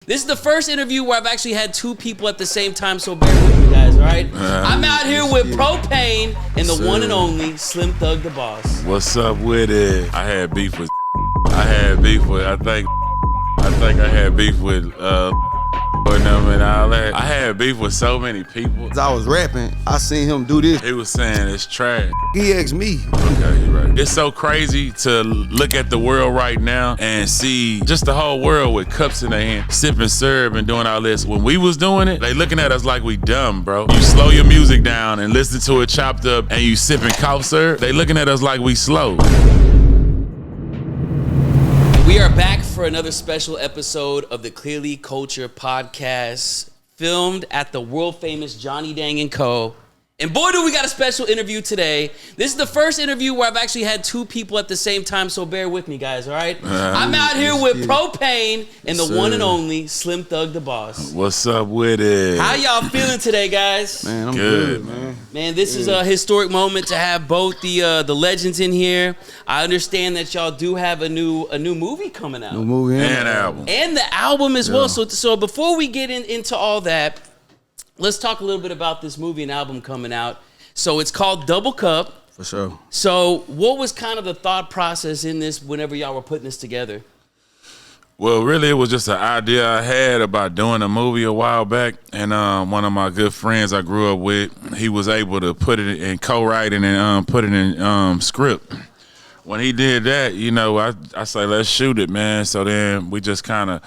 This is the first interview where I've actually had two people at the same time, so bear with me, guys, all right? I'm out here with Propain and the one and only Slim Thug the Boss. What's up with it? I had beef with I think I had beef with and all that. I had beef with so many people. As I was rapping, I seen him do this. He was saying it's trash. He asked me. Okay, you're right. It's so crazy to look at the world right now and see just the whole world with cups in their hand, sipping syrup and doing all this. When we was doing it, they looking at us like we dumb, bro. You slow your music down and listen to it chopped up and you sipping cough syrup, they looking at us like we slow. We are back for another special episode of the Clearly Culture podcast, filmed at the world famous Johnny Dang & Co. And boy, do we got a special interview today. This is the first interview where I've actually had two people at the same time, so bear with me, guys, all right? I'm out here with Propain and the one and only Slim Thug the Boss. What's up with it? How y'all feeling today, guys? Man, I'm good, man. Man, this is a historic moment to have both the legends in here. I understand that y'all do have a new movie coming out. New movie and album. And the album as well. So before we get into all that, let's talk a little bit about this movie and album coming out. So it's called Double Cup. For sure. So what was kind of the thought process in this whenever y'all were putting this together? Well, really, it was just an idea I had about doing a movie a while back. And one of my good friends I grew up with, he was able to put it in co-writing and put it in script. When he did that, you know, I say, let's shoot it, man. So then we just kind of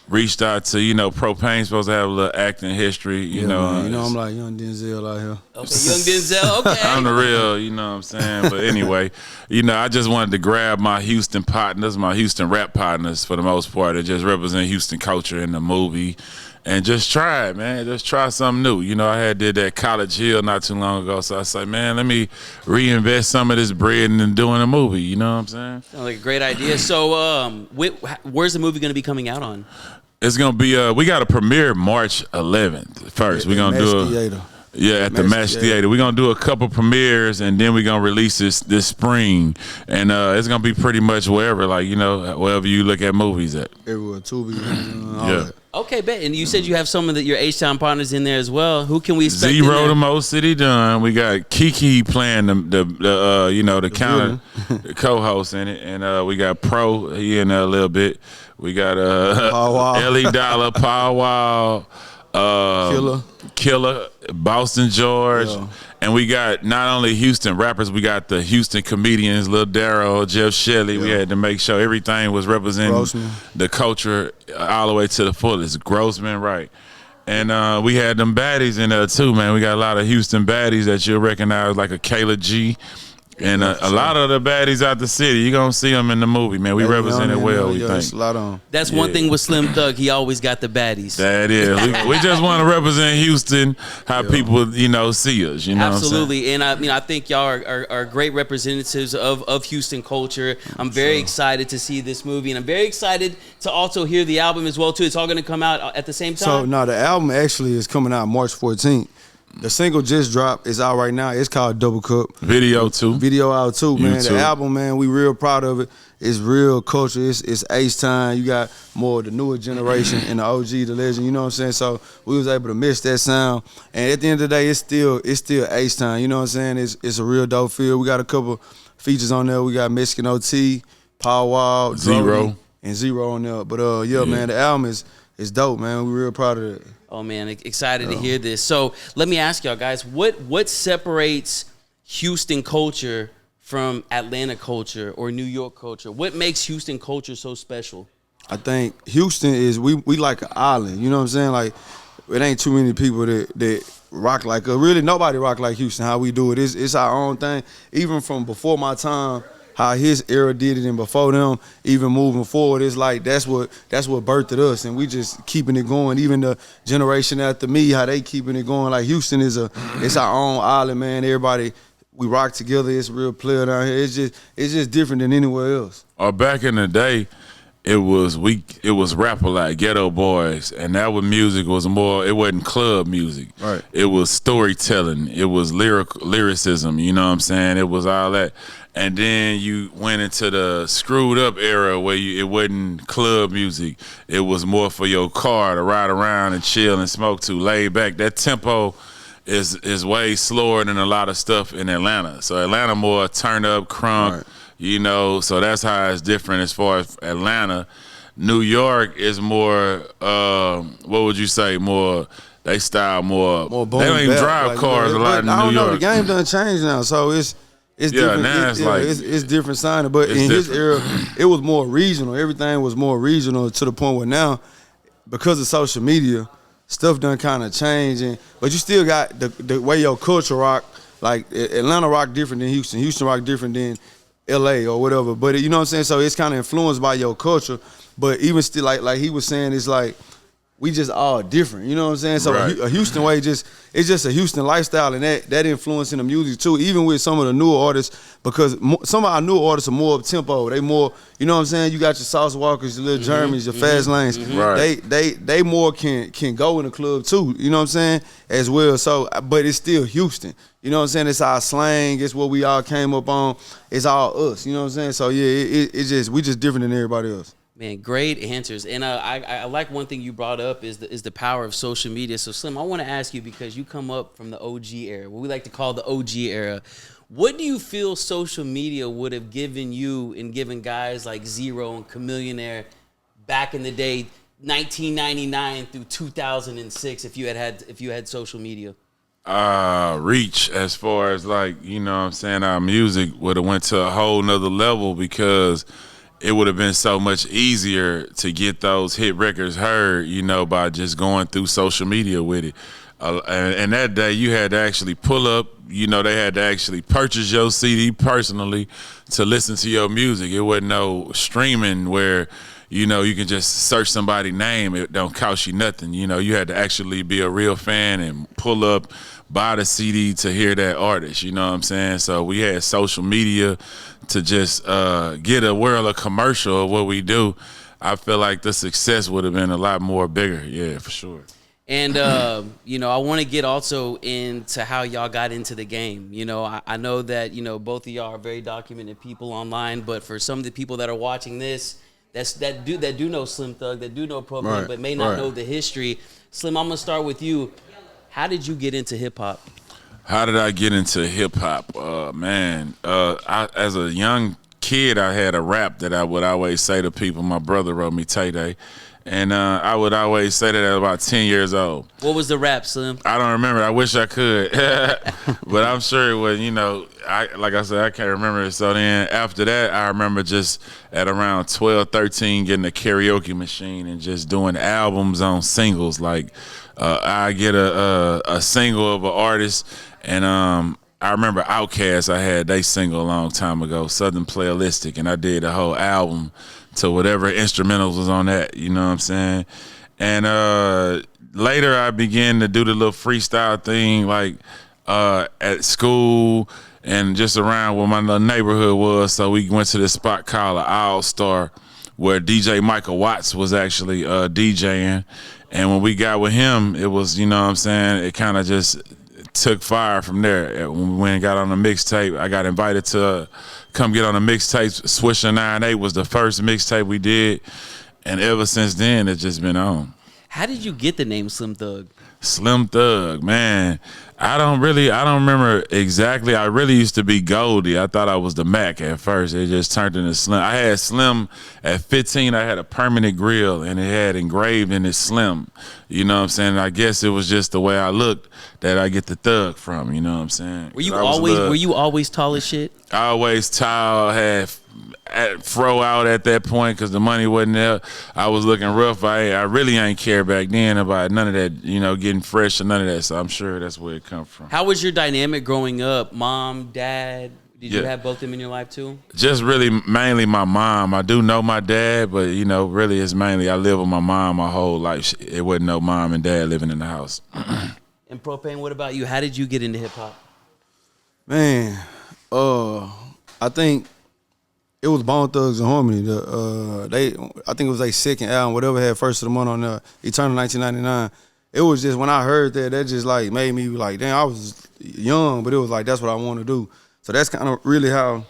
reached out to, you know, Propain's supposed to have a little acting history, you know. Man, you know, I'm like young Denzel out here. Okay, young Denzel, okay. I'm the real, you know what I'm saying? But anyway, you know, I just wanted to grab my Houston partners, my Houston rap partners for the most part, that just represent Houston culture in the movie. And just try it, man. Just try something new. You know, I did that College Hill not too long ago, so I said, man, let me reinvest some of this bread in doing a movie. You know what I'm saying? Sounds like a great idea. So where's the movie going to be coming out on? It's going to be, we got a premiere March 11th first. We're going to do at the Match Theater. We're going to do a couple premieres, and then we're going to release this spring. And it's going to be pretty much wherever, like, you know, wherever you look at movies at. Everywhere, Tubi, all yeah. that. Okay, bet. And you said you have some of your H-Town partners in there as well. Who can we expect? Zero the Mo City Done. We got Kiki playing the counter co-host in it, and we got Pro. He in there a little bit. We got Ellie Dollar, Pow Wow, Killer, Boston George. Yeah. And we got not only Houston rappers, we got the Houston comedians, Lil Darryl, Jeff Shelley. Yeah. We had to make sure everything was representing the culture all the way to the fullest. Grossman, right. And we had them baddies in there too, man. We got a lot of Houston baddies that you'll recognize, like a Kayla G. And a lot of the baddies out the city, you're going to see them in the movie, man. We represent it well, we think. A lot on. That's one thing with Slim Thug. He always got the baddies. That is. we just want to represent Houston, how people, you know, see us. You know Absolutely. And I think y'all are great representatives of Houston culture. I'm very excited to see this movie, and I'm very excited to also hear the album as well, too. It's all going to come out at the same time? So, no, the album actually is coming out March 14th. The single just dropped. It's out right now. It's called Double Cup. Video too. Video out too, man. YouTube. The album, man, we real proud of it. It's real culture. It's H-Time. You got more of the newer generation and the OG, the legend. You know what I'm saying? So we was able to mix that sound. And at the end of the day, it's still H-Time. You know what I'm saying? It's a real dope feel. We got a couple features on there. We got Mexican OT, Power Wall, Zero, and Zero on there. But man, the album is dope, man. We real proud of it. Oh, man, excited to hear this. So let me ask y'all, guys, what separates Houston culture from Atlanta culture or New York culture? What makes Houston culture so special? I think Houston is, we like an island. You know what I'm saying? Like, it ain't too many people that rock like us. Really, nobody rock like Houston, how we do it. It's our own thing. Even from before my time, how his era did it, and before them, even moving forward, it's like that's what birthed us, and we just keeping it going. Even the generation after me, how they keeping it going. Like Houston it's our own island, man. Everybody, we rock together. It's a real player down here. It's just different than anywhere else. Or back in the day, it was rap a lot, Ghetto Boys, and that was music was more. It wasn't club music. Right. It was storytelling. It was lyricism. You know what I'm saying? It was all that. And then you went into the screwed up era where it wasn't club music. It was more for your car to ride around and chill and smoke to, laid back. That tempo is way slower than a lot of stuff in Atlanta. So Atlanta more turn up, crunk, Right. you know. So that's how it's different as far as Atlanta. New York is more, what would you say, more, they style more boom they don't even bap, drive like, cars a lot in New I don't know. York. The game done changed now, so it's different. Now It's different sounding. But in his era, it was more regional. Everything was more regional to the point where now, because of social media, stuff done kind of changing. But you still got the way your culture rock. Like Atlanta rock different than Houston. Houston rock different than LA or whatever. But you know what I'm saying? So it's kind of influenced by your culture. But even still, like he was saying, it's like we just all different. You know what I'm saying? So Right. a Houston way it's just a Houston lifestyle, and that influence in the music too. Even with some of the newer artists, because some of our newer artists are more up tempo. They more, you know what I'm saying? You got your Sauce Walkers, your Lil Jeremys, your Fast Lanes. Right. They more can go in the club too. You know what I'm saying? As well. So, but it's still Houston. You know what I'm saying? It's our slang. It's what we all came up on. It's all us. You know what I'm saying? So yeah, we just different than everybody else. Man, great answers. And I like one thing you brought up is the power of social media. So Slim, I want to ask you, because you come up from the OG era, what we like to call the OG era. What do you feel social media would have given you and given guys like Zero and Chamillionaire back in the day, 1999 through 2006, if you had social media? Reach, as far as, like, you know what I'm saying, our music would have went to a whole nother level, because it would have been so much easier to get those hit records heard, you know, by just going through social media with it. And that day you had to actually pull up, you know, they had to actually purchase your CD personally to listen to your music. It wasn't no streaming where, you know, you can just search somebody's name. It don't cost you nothing. You know, you had to actually be a real fan and pull up, buy the CD to hear that artist. You know what I'm saying? So we had social media to just get a world of commercial of what we do. I feel like the success would have been a lot more bigger. Yeah, for sure. And, you know, I want to get also into how y'all got into the game. You know, I know that, you know, both of y'all are very documented people online, but for some of the people that are watching this, that do know Slim Thug, that do know Propain, Right, but may not right. know the history. Slim, I'm going to start with you. How did you get into hip-hop? How did I get into hip-hop? As a young kid, I had a rap that I would always say to people. My brother wrote me Tay-Day. And I would always say that at about 10 years old. What was the rap, Slim? I don't remember. I wish I could. But I'm sure it was, you know, like I said, I can't remember it. So then after that, I remember just at around 12, 13, getting a karaoke machine and just doing albums on singles. Like I get a single of an artist, and I remember Outkast, I had they single a long time ago, Southern Playalistic, and I did a whole album to whatever instrumentals was on that, you know what I'm saying? And later I began to do the little freestyle thing, like at school and just around where my little neighborhood was. So we went to this spot called All-Star, where DJ Michael Watts was actually DJing. And when we got with him, it was, you know what I'm saying, it kind of just took fire from there. When we went and got on the mixtape, I got invited to come get on the mixtape. Swisher 98 was the first mixtape we did, and ever since then, it's just been on. How did you get the name Slim Thug? Slim Thug, man. I don't remember exactly. I really used to be Goldie. I thought I was the Mac at first. It just turned into Slim. I had Slim at 15. I had a permanent grill, and it had engraved in it Slim. You know what I'm saying? I guess it was just the way I looked that I get the Thug from. You know what I'm saying? Were you always tall as shit? I always tall, had fro out at that point because the money wasn't there. I was looking rough. I really ain't care back then about none of that, you know, getting fresh or none of that. So I'm sure that's where it come from. How was your dynamic growing up? Mom, dad? Did you have both of them in your life too? Just really mainly my mom. I do know my dad, but, you know, really it's mainly I live with my mom my whole life. It wasn't no mom and dad living in the house. And Propain, what about you? How did you get into hip hop? Man, I think It was Bone Thugs and Harmony. I think it was their second album, whatever had First of the Month on there, Eternal 1999. It was just, when I heard that just like made me like, damn, I was young, but it was like, that's what I want to do. So that's kind of really how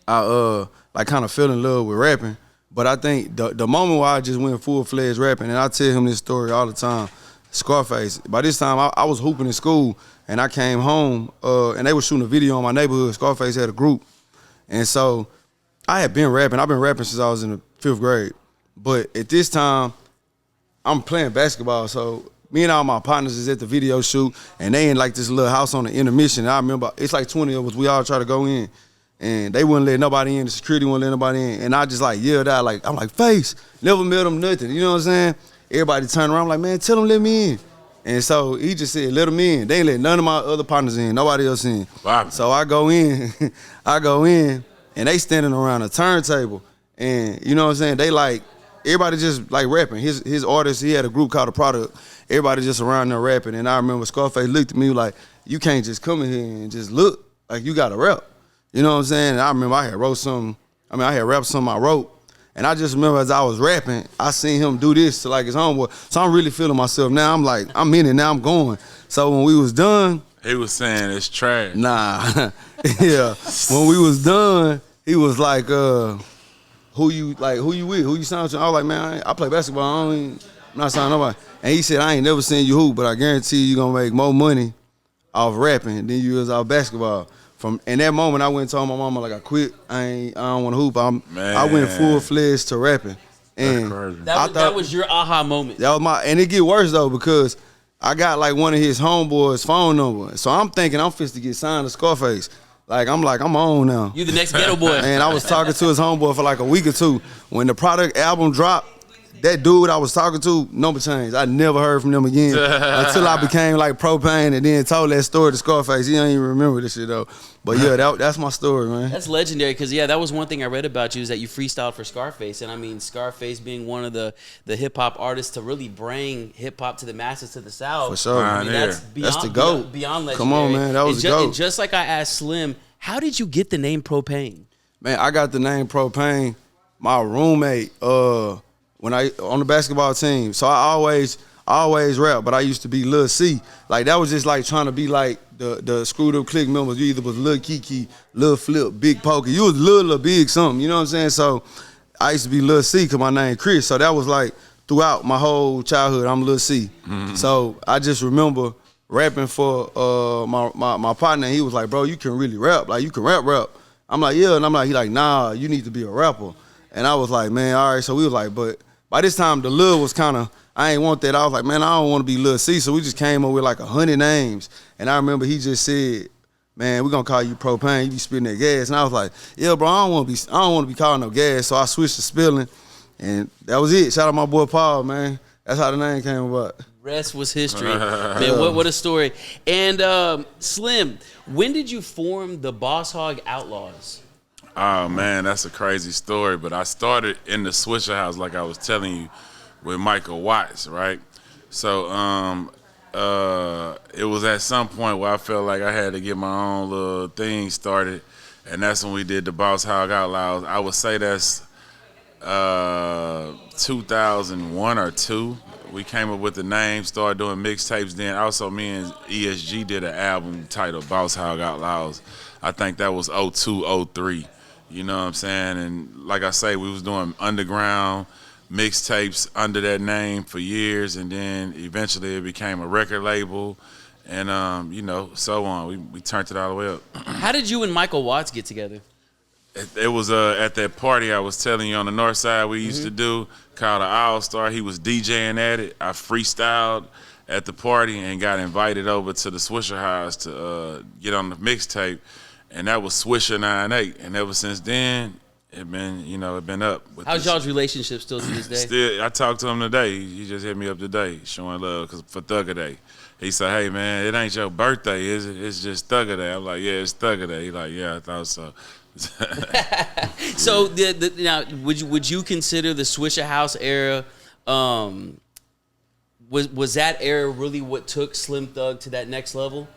I like kind of fell in love with rapping. But I think the moment where I just went full-fledged rapping, and I tell him this story all the time, Scarface. By this time, I was hooping in school, and I came home, and they were shooting a video in my neighborhood. Scarface had a group. And so I had been rapping. I've been rapping since I was in the 5th grade. But at this time, I'm playing basketball. So me and all my partners is at the video shoot, and they in like this little house on the intermission. And I remember it's like 20 of us. We all try to go in. And they wouldn't let nobody in. The security wouldn't let nobody in. And I just like yelled out, like, I'm like, Face, never met them, nothing. You know what I'm saying? Everybody turned around, I'm like, man, tell them let me in. And so he just said, let them in. They ain't let none of my other partners in, nobody else in. Wow. So I go in, and they standing around a turntable. And you know what I'm saying? They like, everybody just like rapping. His artist, he had a group called The Product. Everybody just around there rapping. And I remember Scarface looked at me like, you can't just come in here and just look. Like, you got to rap. You know what I'm saying? And I remember I had rapped something I wrote. And I just remember as I was rapping, I seen him do this to like his homeboy. So I'm really feeling myself now. I'm like, I'm in it now, I'm going. So when we was done. He was saying it's trash. Nah. Yeah. When we was done, he was like, who you with? Who you signed to? I was like, man, I play basketball. I'm not signing nobody. And he said, I ain't never seen you hoop, but I guarantee you gonna make more money off rapping than you is off basketball. From in that moment, I went and told my mama, like, I quit. I don't want to hoop. I went full-fledged to rapping. And that was your aha moment. That was and it get worse, though, because I got, like, one of his homeboys' phone number. So I'm thinking I'm fit to get signed to Scarface. Like, I'm on now. You the next ghetto boy. And I was talking to his homeboy for, like, a week or two. When the Product album dropped, that dude I was talking to, number changed. I never heard from them again until I became like Propain and then told that story to Scarface. He don't even remember this shit though. But yeah, that's my story, man. That's legendary because that was one thing I read about you is that you freestyled for Scarface. And I mean, Scarface being one of the hip hop artists to really bring hip hop to the masses to the South. For sure. I mean, that's the GOAT. Beyond legendary. Come on, man. That was the GOAT. And just like I asked Slim, how did you get the name Propain? Man, I got the name Propain. My roommate, when I on the basketball team, so I always rap, but I used to be Lil C. Like that was just like trying to be like the screwed up clique members. You either was Lil Kiki, Lil Flip, Big Poker. You was Lil Big something. You know what I'm saying? So I used to be Lil C because my name Chris. So that was like throughout my whole childhood, I'm Lil C. Mm-hmm. So I just remember rapping for my partner. And he was like, bro, you can really rap. Like you can rap. I'm like, yeah, and I'm like, he like, nah, you need to be a rapper. And I was like, man, all right. So we was like, but by this time, the Lil was kind of, I ain't want that. I was like, man, I don't want to be Lil C. So we just came up with like 100 names. And I remember he just said, man, we're going to call you Propain. You be spitting that gas. And I was like, yeah, bro, I don't want to be calling no gas. So I switched to spilling. And that was it. Shout out my boy Paul, man. That's how the name came about. Rest was history. Man, what a story. And Slim, when did you form the Boss Hog Outlaws? Oh, man, that's a crazy story. But I started in the Swisher House, like I was telling you, with Michael Watts, right? So it was at some point where I felt like I had to get my own little thing started, and that's when we did the Boss Hog Outlaws. I would say that's 2001 or 2. We came up with the name, started doing mixtapes. Then also me and ESG did an album titled Boss Hog Outlaws. I think that was 02, 03. You know what I'm saying? And like I say, we was doing underground mixtapes under that name for years, and then eventually it became a record label, and you know, so on. We turned it all the way up. How did you and Michael Watts get together? It was at that party I was telling you on the north side we used to do called an All-Star. He was DJing at it. I freestyled at the party and got invited over to the Swisher House to get on the mixtape. And that was Swisher 98, and ever since then, it been up. How's y'all's relationship still to this day? Still, I talked to him today. He just hit me up today, showing love for Thugger Day. He said, "Hey man, it ain't your birthday, is it? It's just Thugger Day." I'm like, "Yeah, it's Thugger Day." He like, "Yeah, I thought so." So now, would you consider the Swisher House era? Was that era really what took Slim Thug to that next level?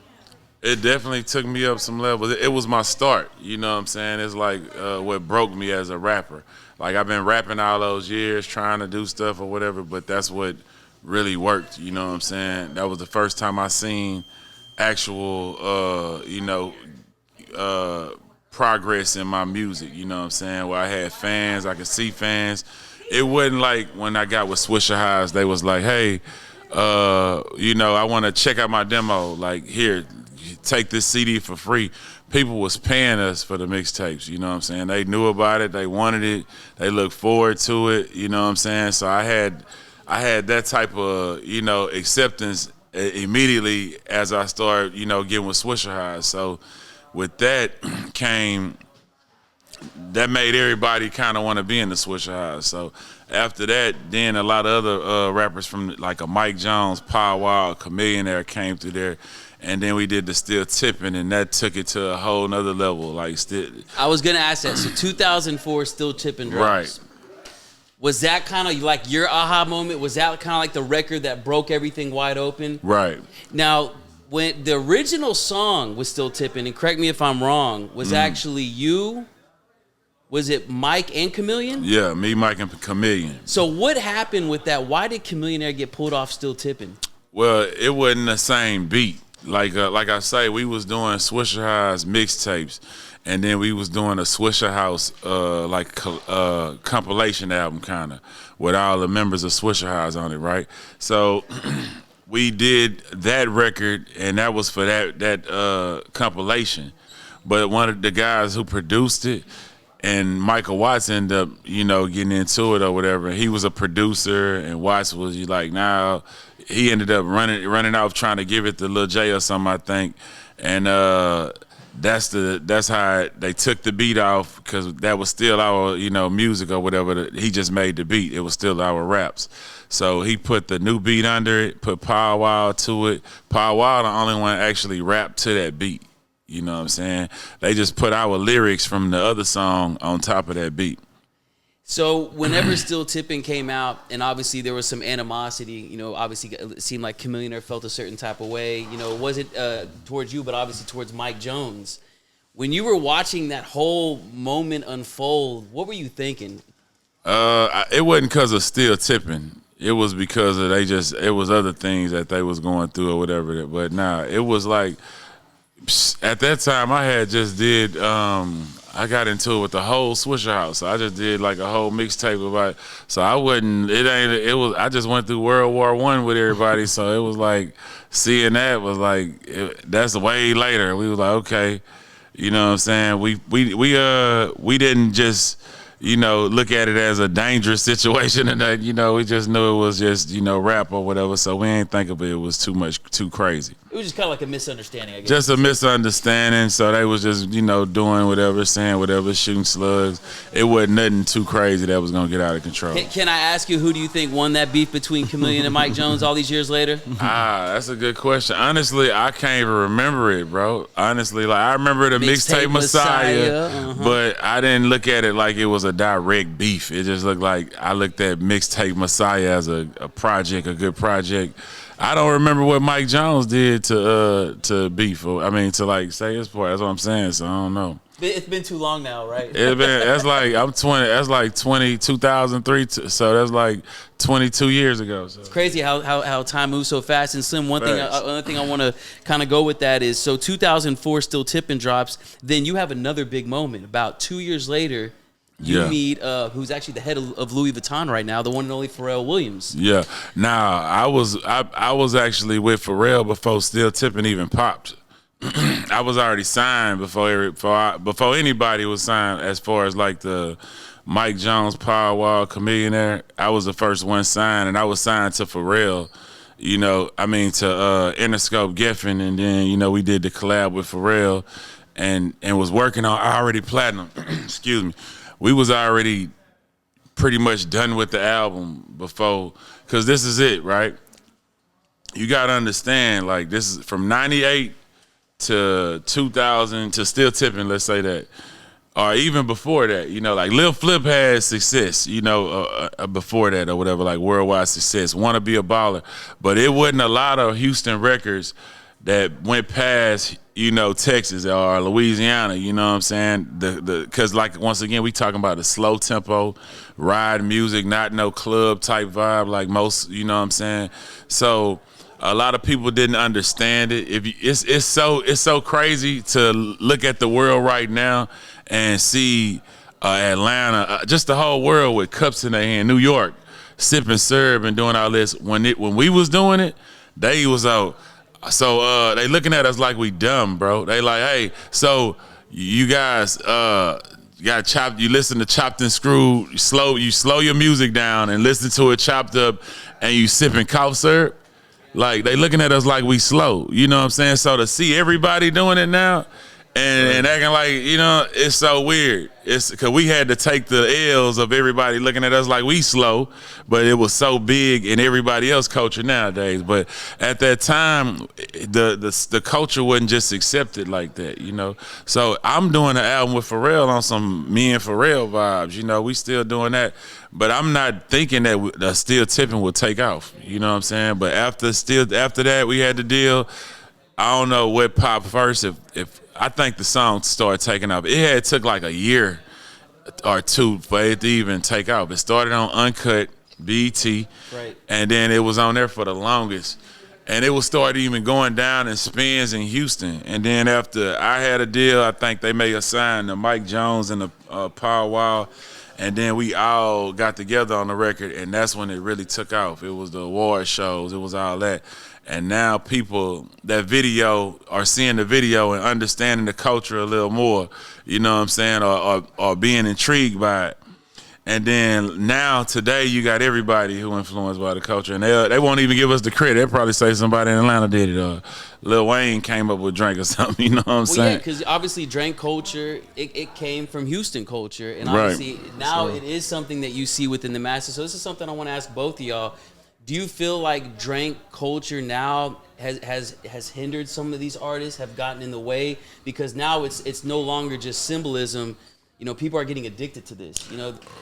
It definitely took me up some levels. It was my start, you know what I'm saying? It's like what broke me as a rapper. Like I've been rapping all those years trying to do stuff or whatever, but that's what really worked, you know what I'm saying? That was the first time I seen actual, progress in my music, you know what I'm saying? Where I had fans, I could see fans. It wasn't like when I got with Swisher Highs, they was like, hey, I want to check out my demo. Like, here, take this CD for free. People was paying us for the mixtapes, you know what I'm saying? They knew about it, they wanted it, they looked forward to it, you know what I'm saying? So I had that type of, acceptance immediately as I started, getting with Swisher Highs. So with that that made everybody kind of want to be in the Swisher Highs. So after that, then a lot of other rappers from like a Mike Jones, Pow Wow, Chameleon came through there. And then we did the Still Tipping, and that took it to a whole nother level. Like, I was gonna ask that. So 2004, Still Tipping drops. Right. Was that kind of like your aha moment? Was that kind of like the record that broke everything wide open? Right. Now, when the original song was Still Tipping, and correct me if I'm wrong, was actually you. Was it Mike and Chameleon? Yeah, me, Mike, and Chameleon. So what happened with that? Why did Chameleon get pulled off Still Tipping? Well, it wasn't the same beat. Like I say, we was doing Swisher Highs mixtapes, and then we was doing a Swisher House compilation album kind of with all the members of Swisher Highs on it, right? So we did that record, and that was for that compilation. But one of the guys who produced it, and Michael Watts ended up, getting into it or whatever. He was a producer, and Watts was like, nah. He ended up running off trying to give it to Lil J or something, I think. And that's how they took the beat off, because that was still our, music or whatever. He just made the beat. It was still our raps. So he put the new beat under it, put Pow Wow to it. Pow Wow the only one actually rapped to that beat. You know what I'm saying? They just put our lyrics from the other song on top of that beat. So whenever Still Tipping came out, and obviously there was some animosity, obviously it seemed like Chameleon felt a certain type of way, it wasn't towards you, but obviously towards Mike Jones. When you were watching that whole moment unfold, what were you thinking? It wasn't because of Still Tipping. It was because of it was other things that they was going through or whatever. But nah, it was like, at that time I had just did, I got into it with the whole Swisher House. So I just did like a whole mixtape about it. So I just went through World War I with everybody. So it was like, seeing that was like, that's way later. We was like, okay, you know what I'm saying? We didn't just, look at it as a dangerous situation, and that, we just knew it was just, rap or whatever. So we ain't think of it was too crazy. It was just kind of like a misunderstanding, I guess. Just a misunderstanding. So they was just, doing whatever, saying whatever, shooting slugs. It wasn't nothing too crazy that was going to get out of control. Can I ask you, who do you think won that beef between Chameleon and Mike Jones all these years later? That's a good question. Honestly, I can't even remember it, bro. Honestly, like, I remember the Mixtape Messiah, but I didn't look at it like it was a direct beef. It just looked like I looked at Mixtape Messiah as a project, a good project. I don't remember what Mike Jones did to beef. To like say his part. That's what I'm saying. So I don't know. It's been too long now, right? That's like I'm 20. That's like 2003. So that's like 22 years ago. So. It's crazy how time moves so fast. And Slim, another thing I want to kind of go with that is, so 2004 Still Tipping drops. Then you have another big moment. About 2 years later, you meet who's actually the head of Louis Vuitton right now, the one and only Pharrell Williams. Yeah. Now I was actually with Pharrell before Still Tipping even popped. I was already signed before anybody was signed, as far as like the Mike Jones, Power Wall, Chameleon. I was the first one signed, and I was signed to Pharrell. To Interscope Geffen, and then we did the collab with Pharrell, and was working on Already Platinum. Excuse me. We was already pretty much done with the album before, because this is it, right? You got to understand, like, this is from 98 to 2000 to Still Tipping, let's say that. Or even before that, like Lil Flip had success, before that or whatever, like worldwide success, Want to Be a Baller. But it wasn't a lot of Houston records that went past, Texas or Louisiana, you know what I'm saying? Because like, once again, we talking about the slow tempo, ride music, not no club type vibe like most, you know what I'm saying? So a lot of people didn't understand it. It's so crazy to look at the world right now and see Atlanta, just the whole world with cups in their hand, New York, sipping syrup and doing all this. When we was doing it, they was out. So they looking at us like we dumb, bro. They like, hey, so you guys you listen to Chopped and Screwed, you slow your music down and listen to it chopped up, and you sipping cough syrup. Like, they looking at us like we slow, you know what I'm saying? So to see everybody doing it now and acting like, it's so weird. It's because we had to take the L's of everybody looking at us like we slow, but it was so big in everybody else's culture nowadays. But at that time, the culture wasn't just accepted like that, So I'm doing an album with Pharrell on some me and Pharrell vibes, we still doing that. But I'm not thinking that Still Tipping would take off, you know what I'm saying? But after that, we had the deal. I don't know what popped first. If I think the song started taking off. It took like a year or two for it to even take off. It started on Uncut, BET, right, and then it was on there for the longest. And it was started even going down in spins in Houston. And then after I had a deal, I think they made a sign to Mike Jones and the Power Wall. And then we all got together on the record, and that's when it really took off. It was the award shows. It was all that. And now people are seeing the video and understanding the culture a little more, you know what I'm saying, or being intrigued by it. And then now, today, you got everybody who influenced by the culture, and they won't even give us the credit. They'll probably say somebody in Atlanta did it, or Lil Wayne came up with Drink or something, you know what I'm saying? Yeah, because obviously Drink culture, it came from Houston culture, and obviously now it is something that you see within the masses. So this is something I want to ask both of y'all. Do you feel like Drink culture now has hindered some of these artists, have gotten in the way? Because now it's no longer just symbolism. People are getting addicted to this.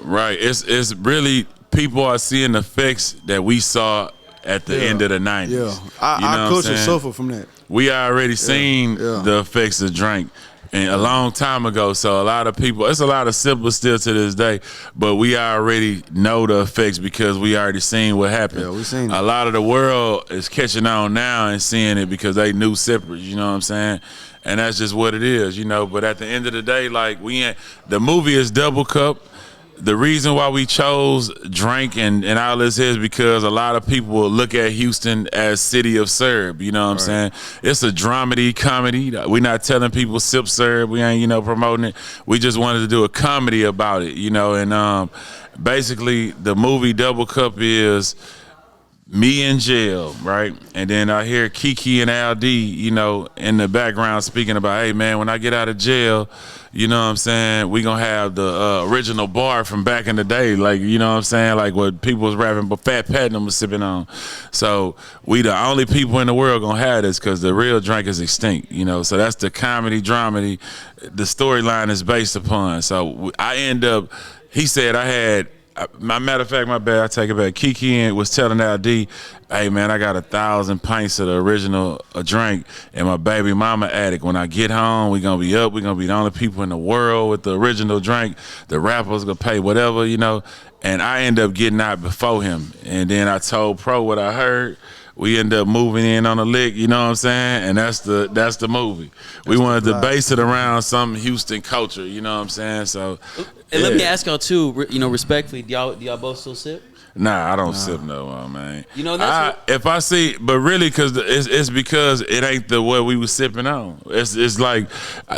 Right. It's really, people are seeing the effects that we saw at the end of the 90s. Yeah, our culture suffered from that. We already seen the effects of Drink and a long time ago. So a lot of people, it's a lot of simple still to this day, but we already know the effects because we already seen what happened. Yeah, we seen it. A lot of the world is catching on now and seeing it because they knew separate, you know what I'm saying? And that's just what it is, But at the end of the day, like, the movie is Double Cup. The reason why we chose Drink and all this is because a lot of people will look at Houston as city of syrup, you know what I'm saying? It's a dramedy comedy. We're not telling people sip syrup. We ain't, promoting it. We just wanted to do a comedy about it, and basically the movie Double Cup is me in jail, right? And then I hear Kiki and Al D, in the background speaking about, hey, man, when I get out of jail, you know what I'm saying, we gonna have the original bar from back in the day, like, you know what I'm saying, like what people was rapping, but Fat Platinum was sipping on. So we the only people in the world gonna have this because the real Drink is extinct, So that's the comedy, dramedy, the storyline is based upon. So I end up, he said I had, matter of fact, my bad, I take it back. Kiki was telling LD, hey, man, I got 1,000 pints of the original Drink, and my baby mama addict. When I get home, we going to be up. we going to be the only people in the world with the original Drink. The rappers going to pay whatever, And I end up getting out before him. And then I told Pro what I heard. We end up moving in on a lick, you know what I'm saying? And that's the movie. We wanted to base it around some Houston culture, you know what I'm saying? So, and let me ask y'all too, respectfully, do y'all both still sip? Nah, I don't sip no more, man. That's if I see, but really, because it's because it ain't the what we was sipping on. It's like,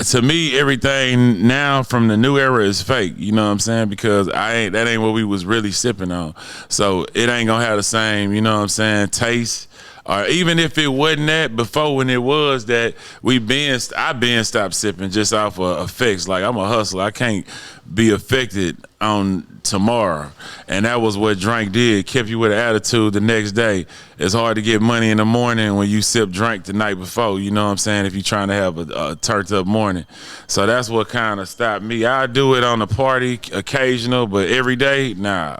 to me, everything now from the new era is fake. You know what I'm saying? Because that ain't what we was really sipping on. So it ain't gonna have the same, you know what I'm saying, taste. Or even if it wasn't that before, when it was that, I been stopped sipping just off of effects. Like, I'm a hustler. I can't be affected on tomorrow. And that was what Drink did. Kept you with an attitude the next day. It's hard to get money in the morning when you sip Drink the night before. You know what I'm saying? If you're trying to have a turned up morning. So that's what kind of stopped me. I do it on a party occasional, but every day, nah.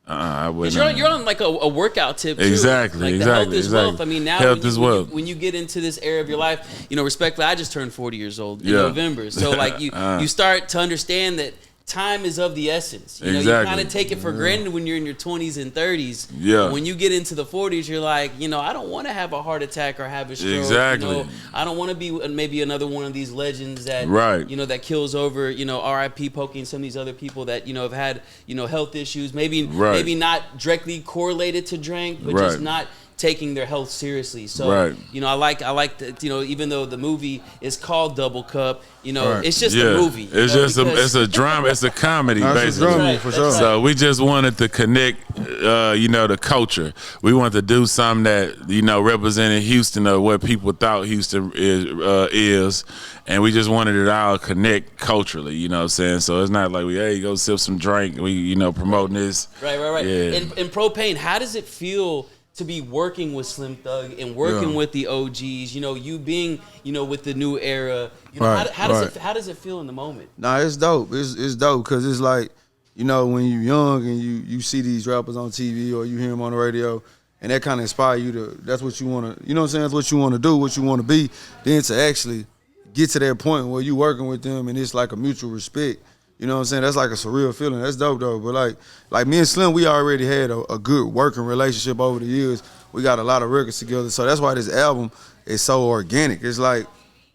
I wouldn't. You're on like a workout tip too. Exactly, like exactly. Health is wealth. I mean, now health is wealth. When you get into this era of your life, respectfully, I just turned 40 years old in November. So like you start to understand that time is of the essence. You kind of take it for granted when you're in your 20s and 30s. Yeah. When you get into the 40s, you're like, I don't want to have a heart attack or have a stroke. Exactly. I don't want to be maybe another one of these legends that that kills over. R.I.P. Pokey and some of these other people that have had health issues. Maybe not directly correlated to drink, but just not taking their health seriously. So I like that, even though the movie is called Double Cup, it's just a movie. It's it's a drama, it's a comedy, basically. Drama, for sure. So we just wanted to connect the culture. We wanted to do something that, represented Houston or what people thought Houston is. And we just wanted it all connect culturally, you know what I'm saying? So it's not like we go sip some drink, we promoting this. Right. Yeah. And Propain, how does it feel to be working with Slim Thug and working with the OGs, you being, with the new era, how does it feel in the moment? Nah, it's dope. It's dope because it's like, when you're young and you see these rappers on TV or you hear them on the radio, and that kind of inspire you to, that's what you want to, that's what you want to do, what you want to be, then to actually get to that point where you working with them and it's like a mutual respect. You know what I'm saying? That's like a surreal feeling. That's dope, though. But like me and Slim, we already had a good working relationship over the years. We got a lot of records together. So that's why this album is so organic. It's like,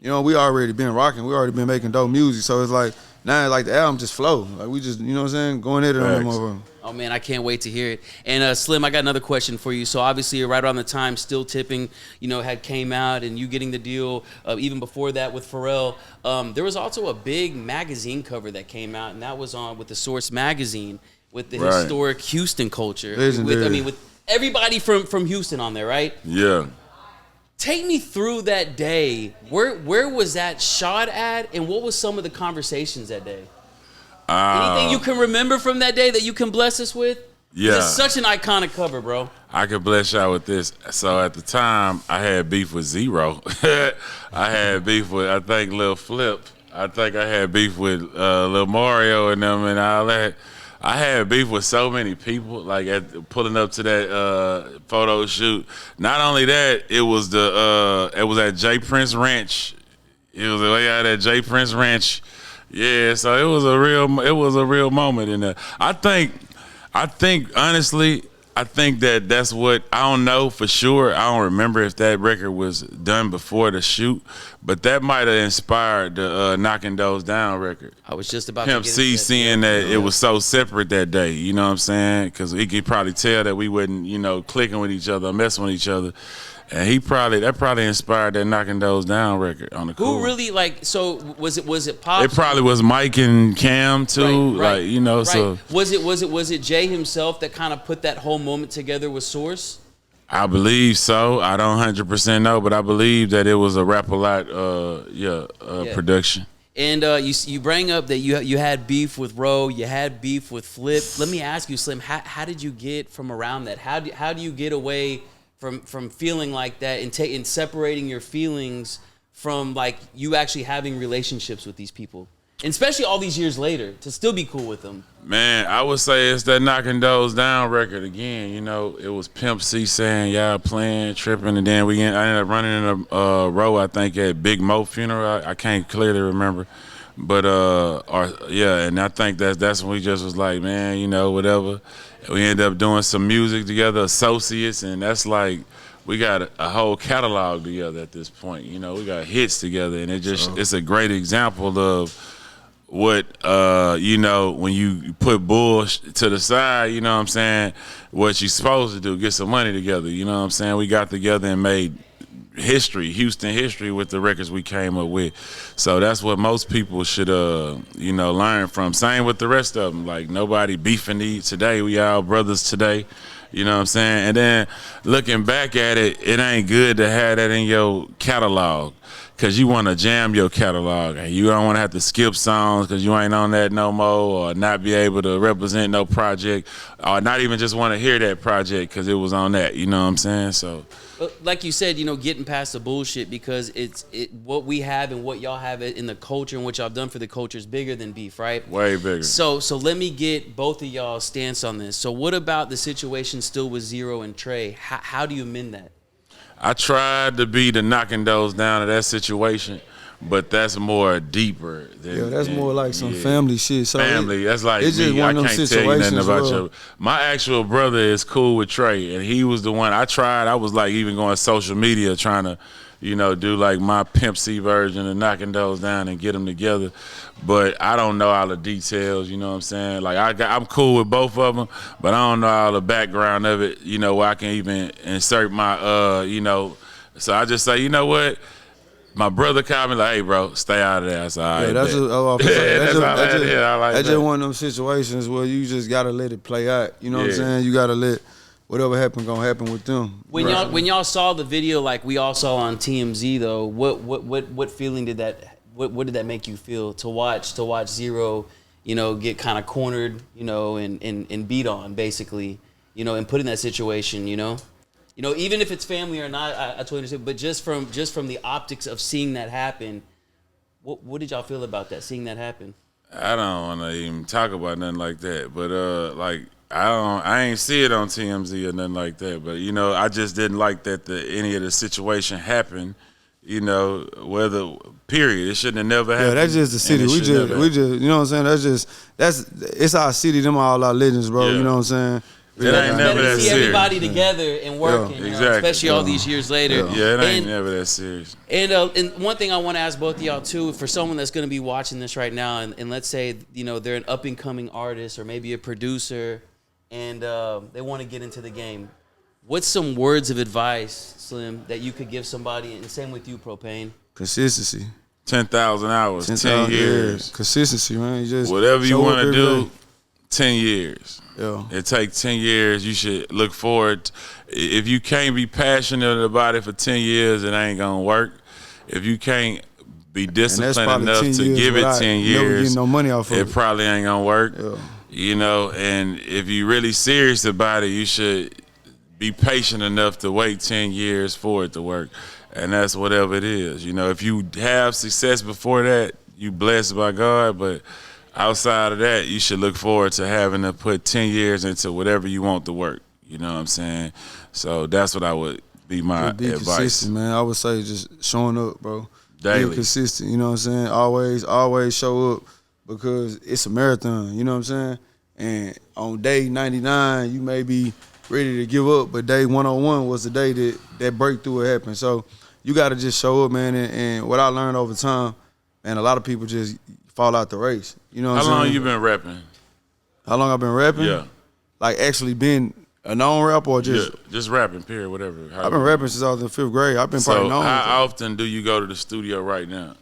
we already been rocking. We already been making dope music. So it's like, now like the album just flow. Like we just, you know what I'm saying? Going at it on them over. Oh, man, I can't wait to hear it. And Slim, I got another question for you. So obviously, right around the time Still Tipping, had came out and you getting the deal, even before that with Pharrell, there was also a big magazine cover that came out, and that was on with the Source magazine with the historic Houston culture. With everybody from Houston on there, right? Yeah. Take me through that day. Where was that shot at, and what was some of the conversations that day? Anything you can remember from that day that you can bless us with? Yeah. It's such an iconic cover, bro. I could bless y'all with this. So at the time, I had beef with Zero. I had beef with, I think, Lil Flip. I think I had beef with Lil Mario and them and all that. I had beef with so many people, like pulling up to that photo shoot. Not only that, it was at J Prince Ranch. It was way out at J Prince Ranch. Yeah, so it was a real moment in there. I think honestly, that's what, I don't know for sure. I don't remember if that record was done before the shoot, but that might have inspired the Knocking Those Down record. I was just about Pimp to get C seeing that it was so separate that day, you know what I'm saying? Because he could probably tell that we wasn't, clicking with each other, messing with each other. And that probably inspired that Knocking Those Down record on the cool. Who really so was it Pop? It probably was Mike and Cam too, right. So was it Jay himself that kind of put that whole moment together with Source? I believe so. I don't 100% know, but I believe that it was a Rap-A-Lot production. And you bring up that you had beef with Ro, you had beef with Flip. Let me ask you, Slim, how did you get from around that? How do you get away from feeling like that and separating your feelings from like you actually having relationships with these people, and especially all these years later to still be cool with them? Man, I would say it's that Knocking Those Down record again. It was Pimp C saying y'all playing, tripping, and then I ended up running in a row, I think, at Big Mo funeral. I can't clearly remember. But and I think that's when we just was like, man, whatever. We ended up doing some music together, associates, and that's like we got a whole catalog together at this point. We got hits together, and it's a great example of what when you put bull to the side, you know what I'm saying, what you're supposed to do, get some money together. You know what I'm saying? We got together and made Houston history with the records we came up with. So that's what most people should learn from. Same with the rest of them. Like, nobody beefing today. We all brothers today. You know what I'm saying? And then looking back at it, it ain't good to have that in your catalog. because you want to jam your catalog and you don't want to have to skip songs because you ain't on that no more, or not be able to represent no project, or not even just want to hear that project because it was on that. You know what I'm saying? So, like you said, getting past the bullshit, because what we have and what y'all have in the culture and what y'all done for the culture is bigger than beef, right? Way bigger. So let me get both of y'all's stance on this. So what about the situation still with Zero and Trey? How do you amend that? I tried to be the knocking those down to that situation, but that's more deeper than that's more like some family shit. So family. That's like it's just me. one I of them can't tell you nothing about well. your. My actual brother is cool with Trey, and he was the one I tried. I was like even going social media trying to, do like my Pimp C version of knocking those down and get them together. But I don't know all the details, you know what I'm saying? Like I'm cool with both of them, but I don't know all the background of it, where I can even insert my, So I just say, you know what? My brother called me like, hey, bro, stay out of that. I said, all right, that's that's just one of them situations where you just got to let it play out. You know what I'm saying? You got to let whatever happen gonna happen with them. When y'all saw the video, like we all saw on TMZ, though, what feeling did that? What did that make you feel to watch Zero, get kind of cornered, and beat on, basically, and put in that situation, even if it's family or not, I totally understand. But just from the optics of seeing that happen, what did y'all feel about that? Seeing that happen? I don't want to even talk about nothing like that, but I ain't see it on TMZ or nothing like that. But I just didn't like that any of the situation happened. Whether period, it shouldn't have never happened. Yeah, that's just the city. We just, you know what I'm saying? It's our city. Them all our legends, bro. Yeah. You know what I'm saying? It ain't never that see serious. Everybody together and working, exactly. Especially all these years later. Yeah, it ain't never that serious. And one thing I want to ask both of y'all too, for someone that's going to be watching this right now, and let's say they're an up and coming artist or maybe a producer, and they want to get into the game. What's some words of advice, Slim, that you could give somebody? And same with you, Propain. Consistency. 10,000 hours, 10 years. Consistency, man. You just whatever you want to do, 10 years. Yeah. It takes 10 years. You should look forward. If you can't be passionate about it for 10 years, it ain't going to work. If you can't be disciplined enough to give it 10 years, never getting no money off of it probably ain't going to work. Yeah. And if you're really serious about it, you should be patient enough to wait 10 years for it to work. And that's whatever it is. If you have success before that, you blessed by God, but outside of that, you should look forward to having to put 10 years into whatever you want to work. You know what I'm saying? So that's what I would be my advice. Consistent, man. I would say just showing up, bro. Daily. Being consistent, you know what I'm saying? Always show up, because it's a marathon, you know what I'm saying? And on day 99, you may be ready to give up, but day 101 was the day that breakthrough happened. So you got to just show up, man. And what I learned over time, man, a lot of people just fall out the race. You know what I'm saying? How long you been rapping? How long I've been rapping? Yeah. Like actually been a known rapper or just? Yeah, just rapping, period, whatever. I've been rapping since I was in 5th grade. I've been probably known. How often do you go to the studio right now?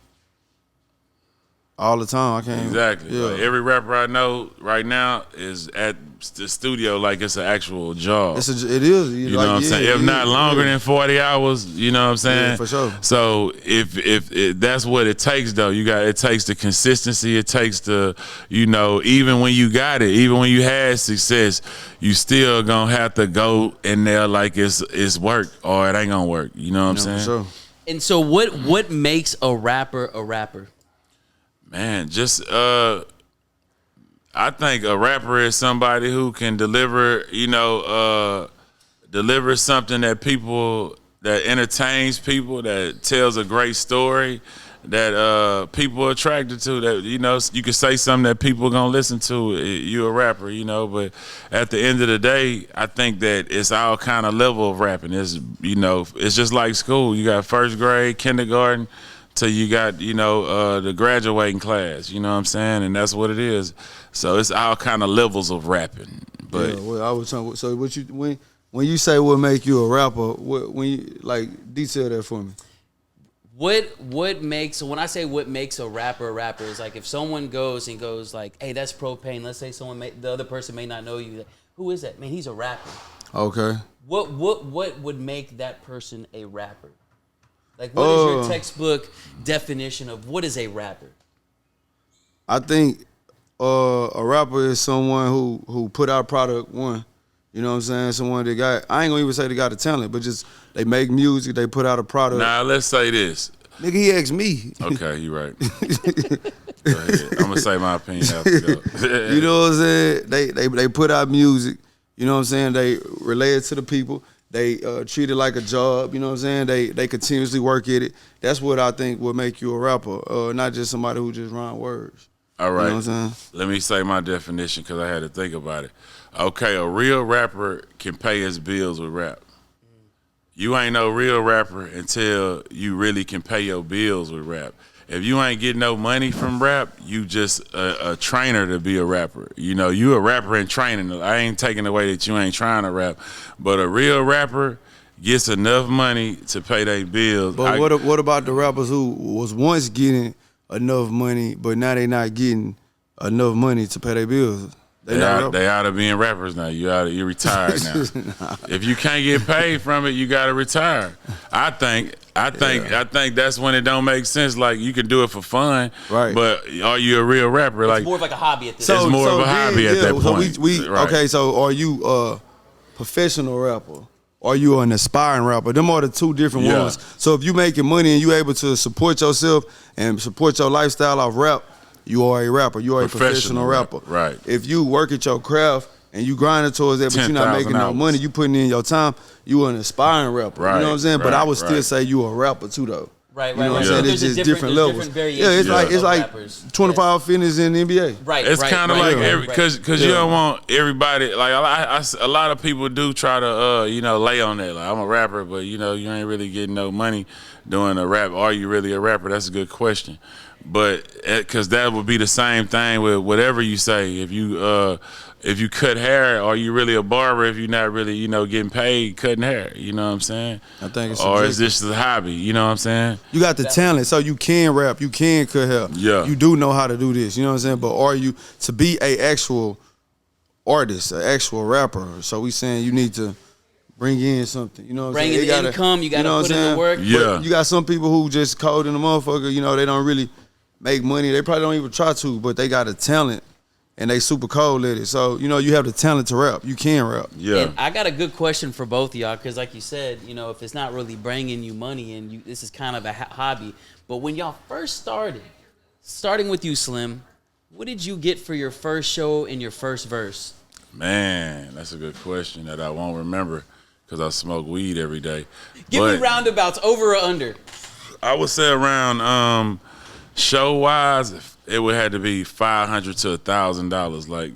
All the time. I can't. Exactly. Yeah. Like every rapper I know right now is at the studio like it's an actual job. It is. You know what I'm saying? If not longer than 40 hours, you know what I'm saying? Yeah, for sure. So if that's what it takes, though, it takes the consistency. It takes the, even when you got it, even when you had success, you still gonna have to go in there like it's work, or it ain't gonna work. You know what I'm saying? For sure. And so what makes a rapper a rapper? Man, just I think a rapper is somebody who can deliver, deliver something that entertains people, that tells a great story, that people are attracted to. That you can say something that people are gonna listen to. You a rapper, but at the end of the day, I think that it's all kind of level of rapping. It's it's just like school. You got 1st grade, kindergarten, till you got the graduating class. You know what I'm saying? And that's what it is. So it's all kind of levels of rapping. But I was talking. So when you say what make you a rapper, when you detail that for me. What makes, when I say what makes a rapper is like if someone goes like, hey, that's Propain. Let's say the other person may not know you. Like, who is that? Man, he's a rapper. Okay. What would make that person a rapper? Like, what is your textbook definition of what is a rapper? I think a rapper is someone who put out product, one. You know what I'm saying? Someone that got, I ain't gonna even say they got a talent, but just they make music, they put out a product. Now, let's say this. Nigga, he asked me. Okay, you right. Go ahead. I'm gonna say my opinion after go. You know what I'm saying? They put out music. You know what I'm saying? They relay it to the people. They treat it like a job. You know what I'm saying? They continuously work at it. That's what I think will make you a rapper, not just somebody who just rhyme words. All right. You know what I'm saying? Let me say my definition because I had to think about it. Okay, a real rapper can pay his bills with rap. You ain't no real rapper until you really can pay your bills with rap. If you ain't getting no money from rap, you just a trainer to be a rapper. You know, you a rapper in training. I ain't taking away that you ain't trying to rap, but a real rapper gets enough money to pay their bills. But what about the rappers who was once getting enough money, but now they not getting enough money to pay their bills? They out of being rappers now. You retired now. If you can't get paid from it, you gotta retire. I think that's when it don't make sense. Like, you can do it for fun, right? But are you a real rapper? It's more of like a hobby at this point. It's more of a hobby at that point. Right. Okay, so are you a professional rapper? Or you an aspiring rapper? Them are the two different ones. So if you making money and you able to support yourself and support your lifestyle off rap, you are a rapper. You are a professional rapper. Right. If you work at your craft and you grinding towards that, but you're not making no money, you putting in your time, you an aspiring rapper. Right. You know what I'm saying? But I would still say you a rapper too, though. Right, you know what I'm saying? It's just different levels. Yeah, it's like 25 fitness in the NBA. Right, it's kind of like because you don't want everybody, like a lot of people do try to lay on that. Like, I'm a rapper, but you ain't really getting no money doing a rap. Are you really a rapper? That's a good question. But because that would be the same thing with whatever you say. If you cut hair, are you really a barber if you're not really, getting paid cutting hair? You know what I'm saying? I think it's or is this a hobby? You know what I'm saying? You got the talent, so you can rap, you can cut hair. Yeah. You do know how to do this, you know what I'm saying? But are you to be a actual artist, an actual rapper? So we saying you need to bring in something, you know what I'm saying? Bring in income, you got to put in the work. Yeah. But you got some people who just cold in the motherfucker, they don't really make money. They probably don't even try to, but they got a talent and they super cold at it. So, you have the talent to rap. You can rap. Yeah. And I got a good question for both of y'all because, like you said, if it's not really bringing you money and this is kind of a hobby. But when y'all first starting with you, Slim, what did you get for your first show and your first verse? Man, that's a good question that I won't remember because I smoke weed every day. Give me roundabouts, over or under. I would say around show-wise, it would have to be $500 to $1,000, like,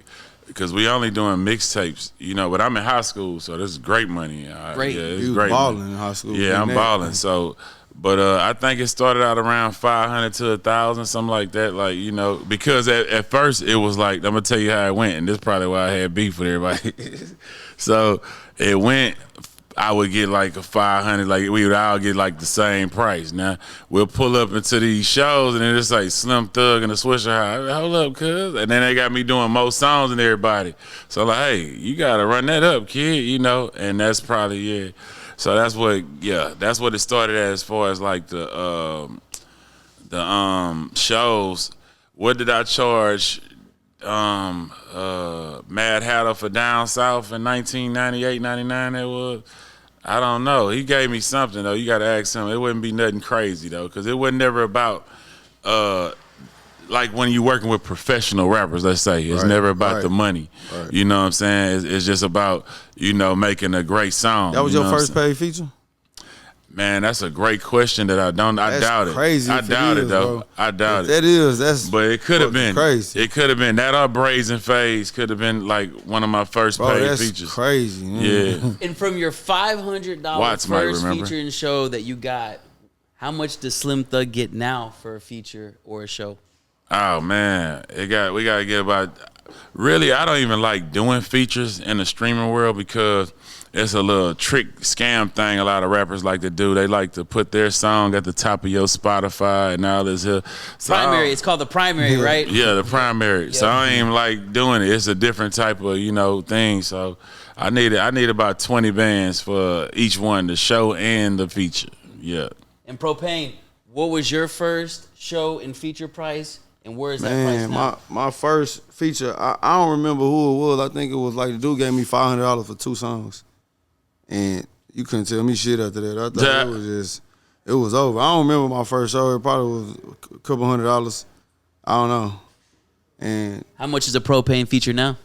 because we only doing mixtapes, but I'm in high school, so this is great money. Great. Yeah, it's You great balling money. in high school. Yeah, I'm balling. So, but I think it started out around $500 to $1,000, something like that. Like, because at first it was like, I'm gonna tell you how it went, and this is probably why I had beef with everybody. So it went. I would get like a $500, like we would all get like the same price. Now we'll pull up into these shows and then it's like Slim Thug and the Swisher High. Hold up, cuz. And then they got me doing more songs than everybody. So I'm like, hey, you gotta run that up, kid, and that's probably So that's what it started as far as like the shows. What did I charge Mad Hatter for Down South in 1998, 99 that was? I don't know. He gave me something, though. You got to ask him. It wouldn't be nothing crazy, though, because it wasn't never about, like when you're working with professional rappers, let's say. It's never about the money. Right. You know what I'm saying? It's just about, making a great song. That was your first paid feature? Man, that's a great question that I doubt it. Crazy. I doubt it, though. Bro. I doubt it. That is. That's. But it could have been crazy. It could have been that or Brazen Phase could have been like one of my first paid features. Crazy. Man. Yeah. And from your $500 first featuring show that you got, how much does Slim Thug get now for a feature or a show? Oh man, we gotta get about. Really, I don't even like doing features in the streaming world because it's a little trick scam thing a lot of rappers like to do. They like to put their song at the top of your Spotify and all this here. So primary, it's called the primary, right? Yeah, the primary. Yeah. So I ain't even like doing it. It's a different type of, thing. So I need about 20 bands for each one, the show and the feature. Yeah. And Propain, what was your first show and feature price, and where is that price now? Man, my first feature, I don't remember who it was. I think it was like the dude gave me $500 for 2 songs. And you couldn't tell me shit after that. I thought it was over. I don't remember my first show. It probably was a couple $100. I don't know. And how much is a Propain feature now?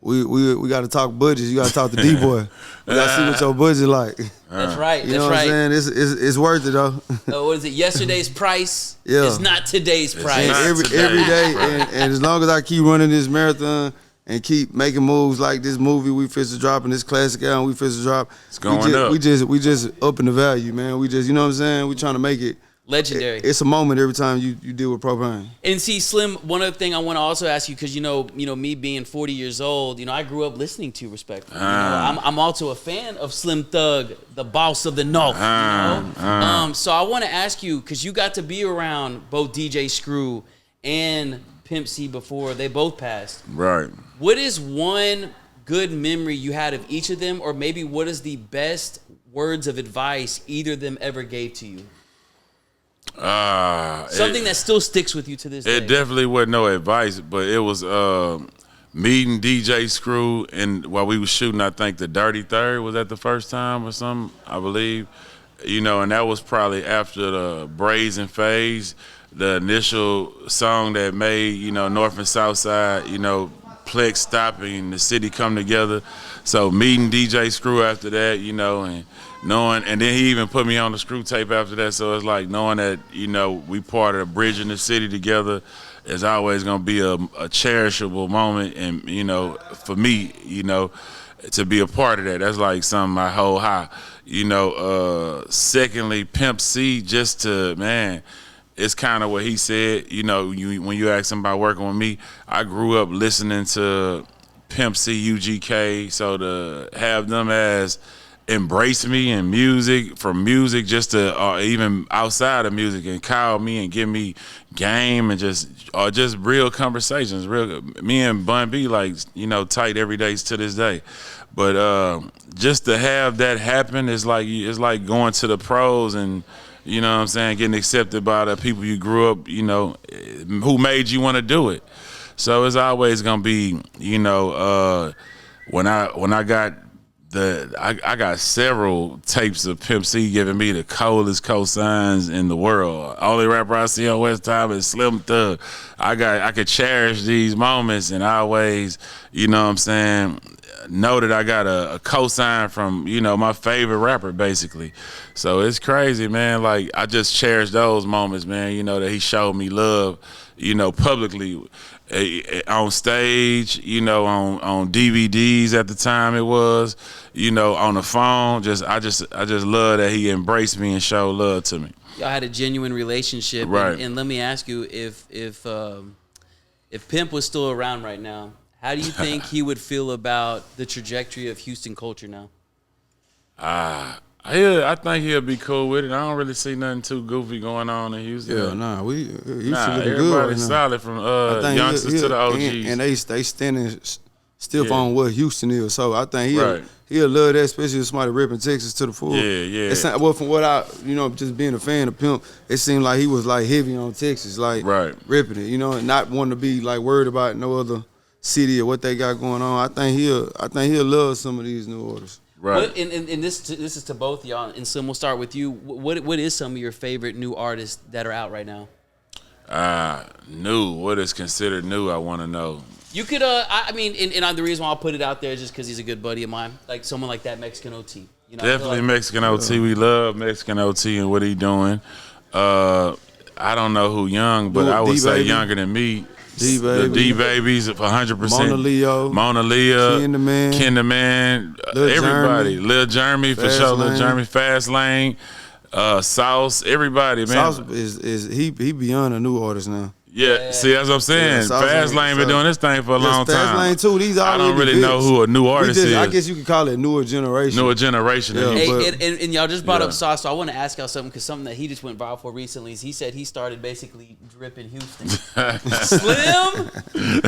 We got to talk budgets. You got to talk to D-Boy. We got to see what your budget like. That's right. You know what I'm saying? It's worth it though. What is it? Yesterday's price Yeah. is not today's price. Every day, and as long as I keep running this marathon and keep making moves like this movie we fit to drop and this classic album we fit to drop, it's going up. We just upping the value, man. We just, you know what I'm saying? We trying to make it legendary. It's a moment every time you deal with Propain. And see, Slim, one other thing I want to also ask you, because you know, me being 40 years old, I grew up listening to Respectful. I'm also a fan of Slim Thug, the boss of the North. So I want to ask you, because you got to be around both DJ Screw and Pimp C before they both passed. Right. What is one good memory you had of each of them, or maybe what is the best words of advice either of them ever gave to you? Something that still sticks with you to this day. It definitely wasn't no advice, but it was meeting DJ Screw, and while we was shooting, I think the Dirty Third was that the first time or something, I believe. And that was probably after the Brazen phase, the initial song that made, North and South Side, Plex stopping, the city come together. So meeting DJ Screw after that, and knowing, and then he even put me on the Screw tape after that. So it's like knowing that, we part of the bridging the city together is always gonna be a cherishable moment. And, for me, to be a part of that, that's like something I hold high. Secondly, Pimp C, just to, man, it's kind of what he said. When you ask him about working with me, I grew up listening to Pimp C, UGK, so to have them as embrace me in music, from music just to even outside of music, and call me and give me game and just real conversations. Me and Bun B tight every day to this day. But just to have that happen is like going to the pros and, you know what I'm saying, getting accepted by the people you grew up, who made you want to do it. So it's always gonna be, when I got I got several tapes of Pimp C giving me the coldest cosigns in the world. Only rapper I see on West Time is Slim Thug. I could cherish these moments, and I always, know that I got a cosign from, my favorite rapper, basically. So it's crazy, man. Like, I just cherish those moments, man, that he showed me love, publicly, on stage, on DVDs at the time it was, on the phone. I just love that he embraced me and showed love to me. Y'all had a genuine relationship. Right. And let me ask you, if Pimp was still around right now, how do you think he would feel about the trajectory of Houston culture now? I think he'll be cool with it. I don't really see nothing too goofy going on in Houston. Yeah, Houston looking everybody's good right solid from youngsters to the OGs. And they standing stiff on what Houston is. So I think he'll love that, especially if somebody ripping Texas to the full. Yeah. Well, from what I, just being a fan of Pimp, it seemed like he was like heavy on Texas, like ripping it, and not wanting to be like worried about no other city or what they got going on. I think he'll love some of these new orders. Right. And this is to both of y'all. And Slim, we'll start with you. What is some of your favorite new artists that are out right now? New. What is considered new? I want to know. You could. And the reason why I'll put it out there is just because he's a good buddy of mine. Like someone like that, Mexican OT. Definitely Mexican OT. We love Mexican OT and what he doing. I don't know who young, but I would say younger than me. The D-Babies, 100%. Mona Leo, Ken the Man, everybody. Lil Jeremy, for sure. Lil Jeremy, Fast Lane, Sauce, everybody, man. Sauce is he beyond a new artist now. Yeah, see, that's what I'm saying. Fast Lane been doing this thing for a long time. Fast Lane too. These I don't really know who a new artist is. I guess you could call it newer generation. Newer generation. Yeah, hey, and y'all just brought up Sauce, so I want to ask y'all something, because something that he just went viral for recently is he said he started basically dripping Houston. Slim?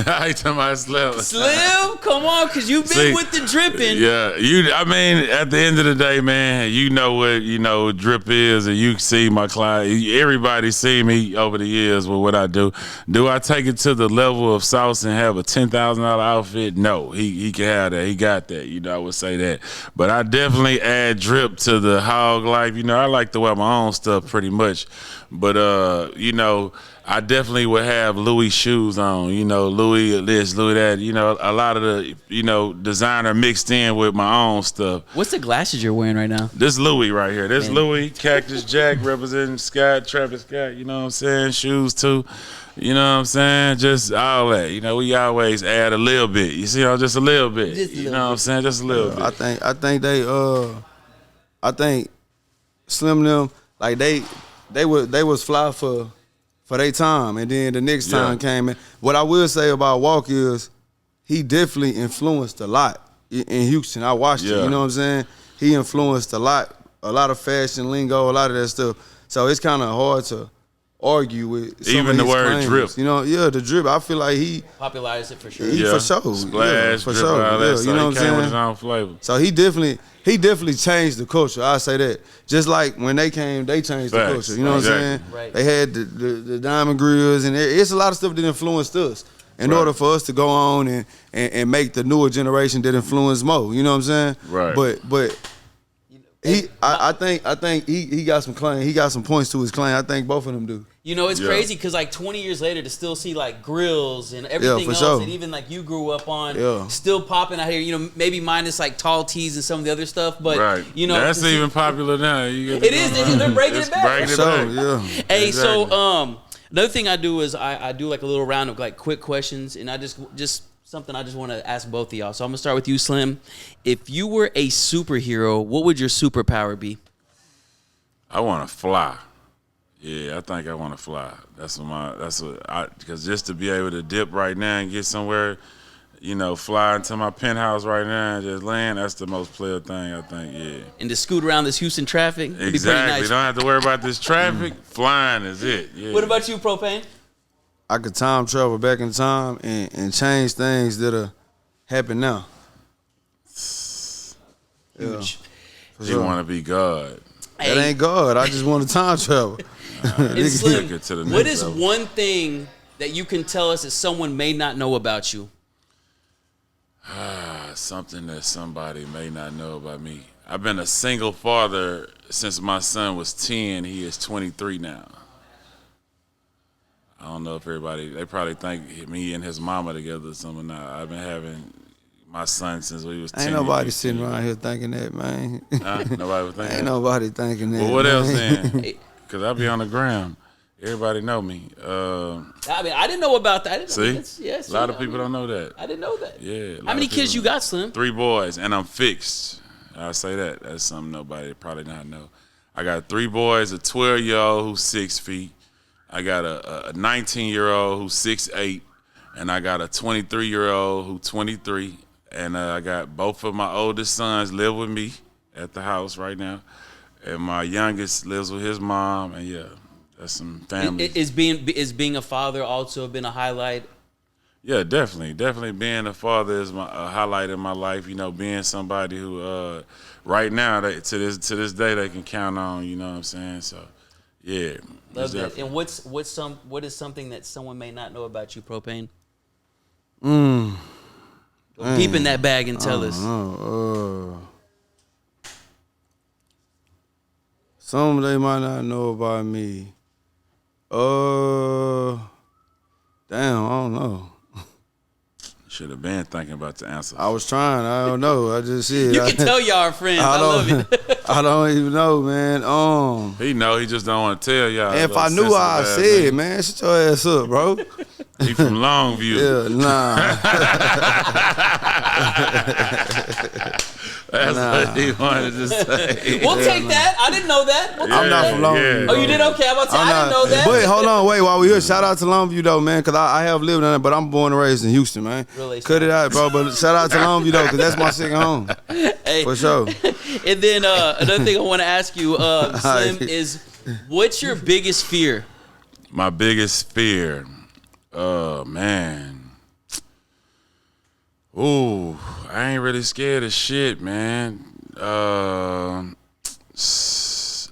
I talking about Slim. Slim, come on, because you've been with the dripping. Yeah, I mean, at the end of the day, man, you know what drip is, and you see my client. Everybody see me over the years with what I do. Do I take it to the level of Sauce and have a $10,000 outfit? No, he can have that. He got that. I would say that. But I definitely add drip to the hog life. I like to wear my own stuff pretty much. But I definitely would have Louis shoes on. Louis this, Louis that. A lot of the designer mixed in with my own stuff. What's the glasses you're wearing right now? This Louis right here. This Louis Cactus Jack representing Scott, Travis Scott. You know what I'm saying? Shoes too. You know what I'm saying? Just all that. We always add a little bit. You see, just a little bit. You know what I'm saying? Just a little bit. I think Slim them, like they was fly for their time, and then the next time came in. What I will say about Walk is he definitely influenced a lot in Houston. I watched it. You know what I'm saying? He influenced a lot of fashion lingo, a lot of that stuff. So it's kind of hard to argue with some even of the word claims. drip. The drip. I feel like he popularized it for sure. For sure. Splash, for drip, sure. all that. So you know what I'm saying? With his own flavor. So he definitely changed the culture. I say that. Just like when they came, they changed the culture. You know what I'm saying? Right. They had the diamond grills, and it's a lot of stuff that influenced us. In order for us to go on and make the newer generation that influence more. You know what I'm saying? Right. But I think he got some claim. He got some points to his claim. I think both of them do. It's crazy because 20 years later to still see grills and everything else that even you grew up on still popping out here. Maybe minus tall tees and some of the other stuff, but that's even popular now. It is. They're breaking it back. Hey, exactly. So another thing I do is I do a little round of quick questions, and I just something I just want to ask both of y'all. So I'm gonna start with you, Slim. If you were a superhero, what would your superpower be? I want to fly. Yeah, I think I want to fly. Because just to be able to dip right now and get somewhere, fly into my penthouse right now and just land, that's the most player thing, I think, yeah. And to scoot around this Houston traffic, exactly. Be pretty nice. Don't have to worry about this traffic. Flying is it. Yeah. What about you, Propain? I could time travel back in time and change things that'll happen now. Huge. You want to be God. Hey. That ain't God. I just want to time travel. And Slim, what is level. one thing that you can tell us that someone may not know about you? Something that somebody may not know about me. I've been a single father since my son was 10. He is 23 now. I don't know if they probably think me and his mama together or something. Now I've been having my son since we was 10. Ain't nobody sitting around here thinking that, man. Nobody was thinking Ain't nobody thinking that. Well, what else then? Because I be on the ground. Everybody know me. I didn't know about that. A lot of people don't know that. I didn't know that. Yeah. How many kids you got, Slim? 3 boys, and I'm fixed. I say that. That's something nobody probably not know. I got 3 boys, a 12-year-old who's 6 feet. I got a 19-year-old who's 6'8", and I got a 23-year-old who's 23. And I got both of my oldest sons live with me at the house right now. And my youngest lives with his mom, and that's some family. Is being a father also been a highlight? Yeah, definitely. Definitely being a father is a highlight in my life. Being somebody who right now to this day they can count on. You know what I'm saying? So, yeah. Love that. And what is something that someone may not know about you, Propain? Go deep in that bag and tell us. Something they might not know about me. Damn, I don't know. Should have been thinking about the answer. I was trying. I don't know. I just said. You can tell y'all are friends. I love it. I don't even know, man. He know. He just don't want to tell y'all. If I knew, I said, man, shut your ass up, bro. He from Longview. Yeah, nah. That's what he wanted to say. We'll take that. I didn't know that. We'll I'm not from Longview. Oh, you did? Okay, I'm about to say, I didn't know that. But hold on, wait. While we here, shout out to Longview though, man, because I have lived in it, but I'm born and raised in Houston, man. Really? Cut it out, bro. But shout out to Longview though, because that's my second home. Hey. For sure. And then another thing I want to ask you, Slim, is what's your biggest fear? My biggest fear, man. Ooh, I ain't really scared of shit, man.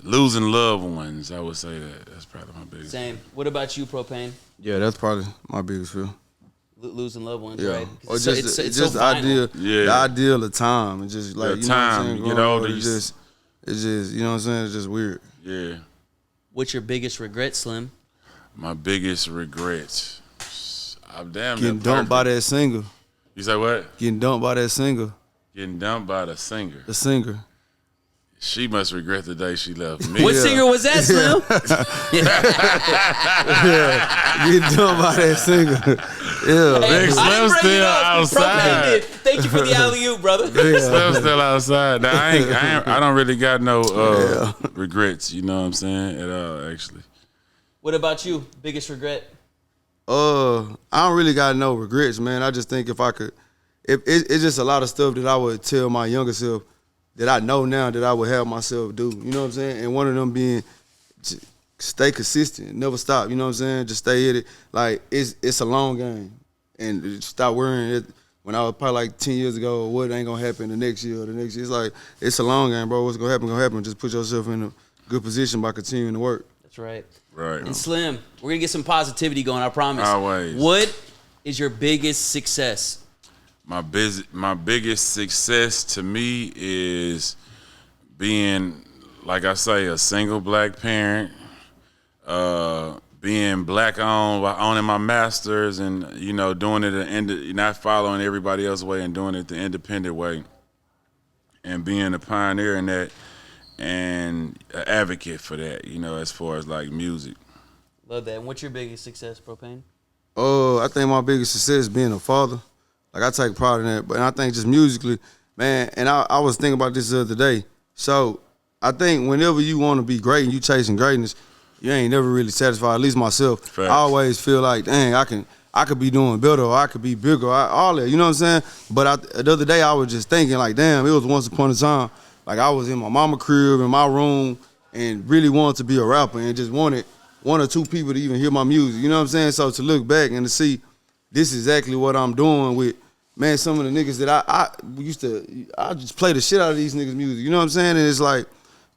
Losing loved ones, I would say that. That's probably my biggest. Same. What about you, Propain? Yeah, that's probably my biggest fear. Losing loved ones, Yeah. right? Or It's just so the ideal, Yeah. the ideal of time, and just like The you know what I'm time, saying, you growing know, older, these- it's just you know what I'm saying. It's just weird. Yeah. What's your biggest regret, Slim? My biggest regret. I'm damn Getting near dumped by perfect. that singer. You say what? Getting dumped by that singer. Getting dumped by the singer. The singer. She must regret the day she left me. What singer was that, Slim? Getting dumped by that singer. Yeah. Big I Slim didn't bring still it up. outside. Propain did. Thank you for the alley-oop, brother. Slim's still outside. Now, I don't really got no regrets, you know what I'm saying, at all, actually. What about you? Biggest regret? I don't really got no regrets, man. I just think if I could, it's just a lot of stuff that I would tell my younger self that I know now that I would have myself do. You know what I'm saying? And one of them being stay consistent, never stop. You know what I'm saying? Just stay at it. Like it's a long game, and stop worrying. It, when I was probably like 10 years ago, what ain't gonna happen the next year or the next year. It's like it's a long game, bro. What's gonna happen? Gonna happen. Just put yourself in a good position by continuing to work. That's right. Right. And Slim, we're going to get some positivity going, I promise. Always. What is your biggest success? My biggest success to me is being, like I say, a single black parent, being black owned, owning my masters, and you know, doing it not following everybody else's way and doing it the independent way, and being a pioneer in that and an advocate for that. You know, as far as like music. Love that. And what's your biggest success, Propain? I think my biggest success is being a father. Like, I take pride in that. But I think just musically, man, and I was thinking about this the other day. So I think whenever you want to be great and you chasing greatness, you ain't never really satisfied, at least myself. Facts. I always feel like, dang, I could be doing better or I could be bigger, all that, you know what I'm saying? But the other day I was just thinking like, damn, it was once upon a time, like I was in my mama crib, in my room, and really wanted to be a rapper and just wanted one or two people to even hear my music, you know what I'm saying? So to look back and to see this is exactly what I'm doing with, man, some of the niggas that I just play the shit out of these niggas' music, you know what I'm saying? And it's like,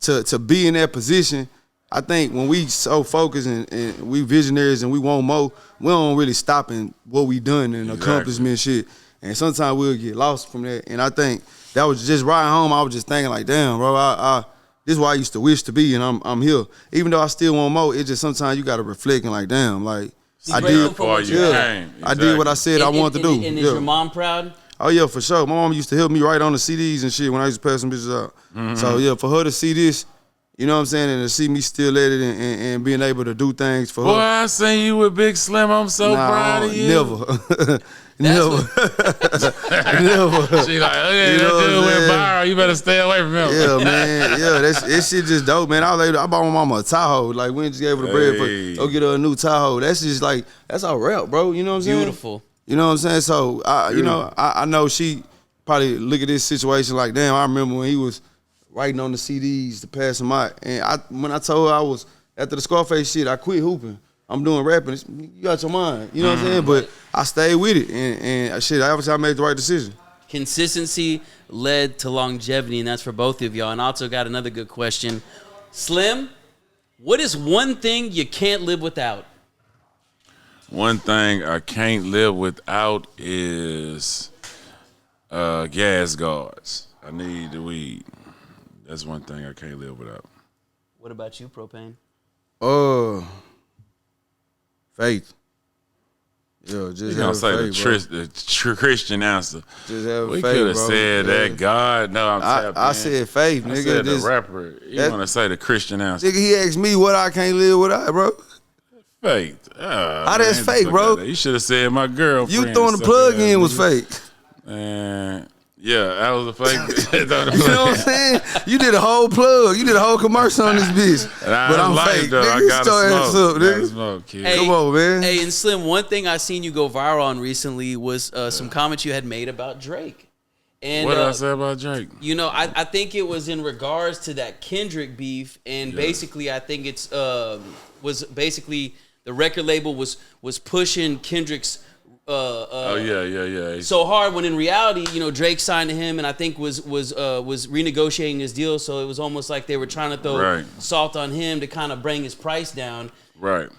to be in that position, I think when we so focused and we visionaries and we want more, we don't really stop in what we done and accomplishment shit. And sometimes we'll get lost from that. And I think that was just riding home, I was just thinking like, damn, bro, this is where I used to wish to be, and I'm here. Even though I still want more, it's just sometimes you gotta reflect and like, damn, like I did what I said I wanted to do. And is your mom proud? Oh yeah, for sure. My mom used to help me write on the CDs and shit when I used to pass some bitches out. Mm-hmm. So yeah, for her to see this, you know what I'm saying, and to see me still at it and being able to do things for her. Boy, I seen you with Big Slim. I'm so proud of you. Never. Never. Never. She like, oh yeah, You that know dude what I'm went saying? viral. You better stay away from him. Yeah, man. Yeah, that shit just dope, man. I bought my mama a Tahoe. Like, we just gave her the bread Hey. for go get her a new Tahoe. That's just like, that's our rap, bro. You know what I'm saying? Beautiful. You know what I'm saying? So, I know she probably look at this situation like, damn, I remember when he was writing on the CDs to pass them out. And when I told her I was, after the Scarface shit, I quit hooping. I'm doing rapping. You got your mind. You know what I'm saying? But I stayed with it. And shit, obviously I made the right decision. Consistency led to longevity, and that's for both of y'all. And I also got another good question. Slim, what is one thing you can't live without? One thing I can't live without is gas guards. I need the weed. That's one thing I can't live without. What about you, Propain? Faith. Yeah, just You have gonna say faith, the Christian answer. Just have We faith, could have bro. said that God. No, I'm tapped I in. said faith, I nigga. said This- the rapper. You that- want to say the Christian answer? Nigga, he asked me what I can't live without, bro. Faith. How that's fake, bro? You should have said my girlfriend. You throwing the plug in was fake. And Yeah, that was a fake. You know what I'm saying? You did a whole plug. You did a whole commercial on this bitch. But I'm fake. Though. Nigga, I gotta smoke. Nigga. Smoke, kid. Hey, come on, man. Hey, and Slim, one thing I seen you go viral on recently was some comments you had made about Drake. And what did I say about Drake? You know, I think it was in regards to that Kendrick beef, and basically, I think it's was basically the record label was pushing Kendrick's. Yeah. So hard when in reality, you know, Drake signed to him, and I think was renegotiating his deal. So it was almost like they were trying to throw salt on him to kind of bring his price down. Right.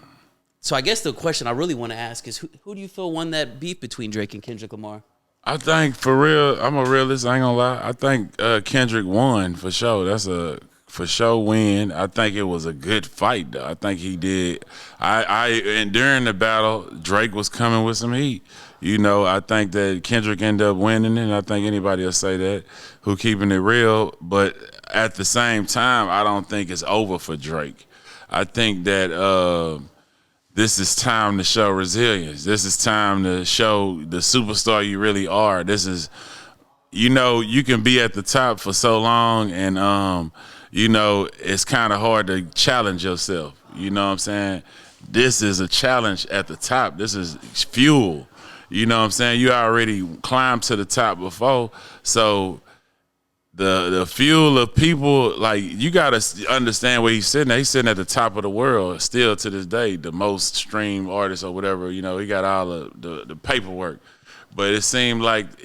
So I guess the question I really want to ask is, who do you feel won that beef between Drake and Kendrick Lamar? I think, for real, I'm a realist, I ain't gonna lie. I think Kendrick won for sure. That's a for sure win. I think it was a good fight, though. I think he did. And during the battle, Drake was coming with some heat. You know, I think that Kendrick ended up winning, and I think anybody will say that who keeping it real. But at the same time, I don't think it's over for Drake. I think that this is time to show resilience. This is time to show the superstar you really are. This is, you know, you can be at the top for so long, and you know, it's kind of hard to challenge yourself. You know what I'm saying? This is a challenge at the top. This is fuel. You know what I'm saying? You already climbed to the top before. So the fuel of people, like, you got to understand where he's sitting at. He's sitting at the top of the world still to this day, the most streamed artist or whatever. You know, he got all the paperwork. But it seemed like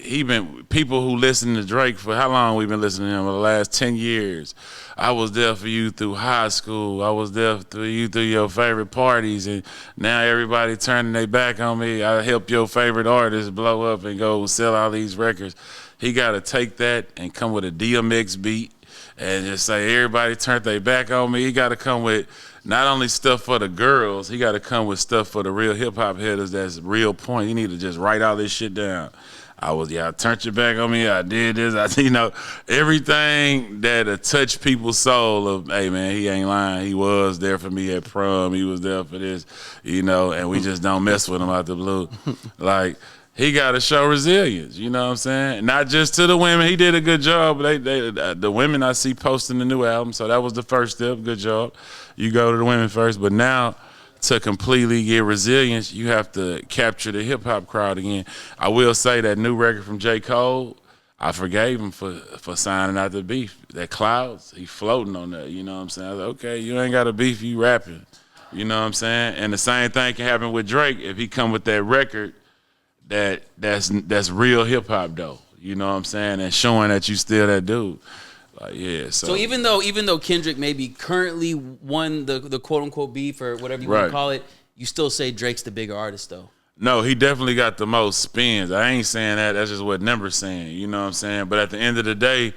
people who listen to Drake, for how long we've been listening to him? For the last 10 years. I was there for you through high school. I was there for you through your favorite parties. And now everybody turning their back on me. I help your favorite artist blow up and go sell all these records. He got to take that and come with a DMX beat and just say, everybody turned their back on me. He got to come with not only stuff for the girls, he got to come with stuff for the real hip-hop headers that's real point. You need to just write all this shit down. I turned your back on me, I did this, you know, everything that touched people's soul of, hey, man, he ain't lying. He was there for me at prom. He was there for this, you know, and we just don't mess with him out the blue. Like, he got to show resilience, you know what I'm saying? Not just to the women. He did a good job. The women I see posting the new album, so that was the first step. Good job. You go to the women first. But now, to completely get resilience, you have to capture the hip-hop crowd again. I will say that new record from J. Cole, I forgave him for signing out the beef. That Clouds, he floating on that, you know what I'm saying? I was like, okay, you ain't got a beef, you rapping. You know what I'm saying? And the same thing can happen with Drake if he come with that record that's real hip-hop, though. You know what I'm saying? And showing that you still that dude. Like, yeah, so even though Kendrick maybe currently won the quote unquote beef or whatever you want to call it, you still say Drake's the bigger artist though. No, he definitely got the most spins. I ain't saying that. That's just what Number's saying. You know what I'm saying? But at the end of the day,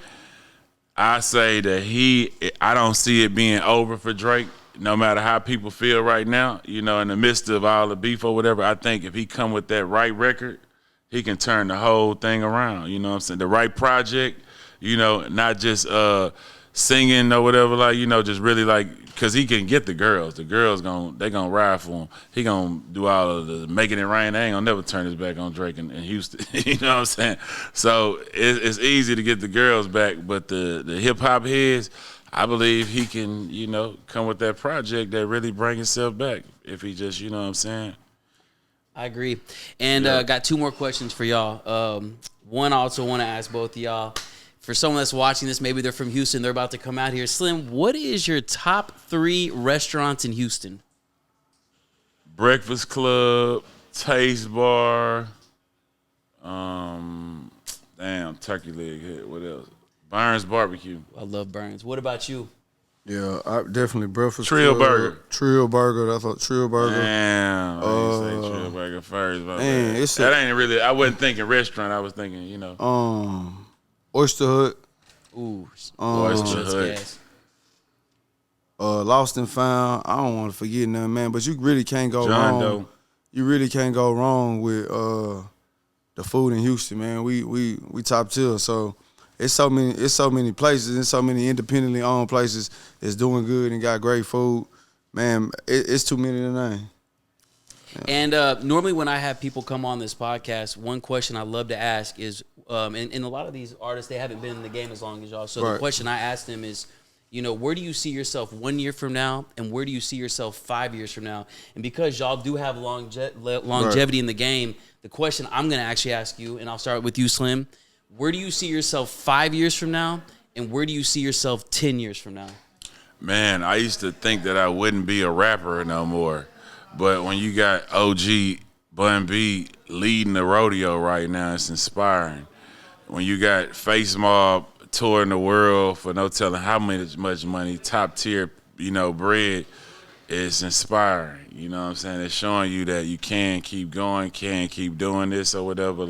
I say that I don't see it being over for Drake. No matter how people feel right now, you know, in the midst of all the beef or whatever, I think if he come with that right record, he can turn the whole thing around. You know what I'm saying? The right project. You know, not just singing or whatever, like, you know, just really like, because he can get the girls. The girls they gonna ride for him. He gonna do all of the making it rain. They ain't gonna never turn his back on Drake in Houston. You know what I'm saying? So it's easy to get the girls back, but the hip hop heads, I believe he can, you know, come with that project that really bring himself back if he just, you know what I'm saying? I agree. And got two more questions for y'all. One, I also want to ask both of y'all. For someone that's watching this, maybe they're from Houston, they're about to come out here. Slim, what is your top 3 restaurants in Houston? Breakfast Club, Taste Bar, turkey leg hit. What else? Burns Barbecue. I love Burns. What about you? Yeah, definitely Breakfast Trill Club. Burger. Trill Burger. I thought Trill Burger. Damn, I didn't say Trill Burger first. Man, that ain't really. I wasn't thinking restaurant. I was thinking, you know. Oyster Hut. Ooh, Oyster Hut. Lost and Found. I don't want to forget nothing, man. But you really can't go wrong. Doe. You really can't go wrong with the food in Houston, man. We top tier. So it's so many places and so many independently owned places that's doing good and got great food. Man, it's too many to name. And normally when I have people come on this podcast, one question I love to ask is, and a lot of these artists, they haven't been in the game as long as y'all. So the question I ask them is, where do you see yourself 1 year from now, and where do you see yourself 5 years from now? And because y'all do have longevity in the game, the question I'm going to actually ask you, and I'll start with you, Slim, where do you see yourself 5 years from now, and where do you see yourself 10 years from now? Man, I used to think that I wouldn't be a rapper no more. But when you got OG Bun B leading the rodeo right now, it's inspiring. When you got Face Mob touring the world for no telling how much money, top tier, bread, it's inspiring. You know what I'm saying? It's showing you that you can keep going, can keep doing this or whatever.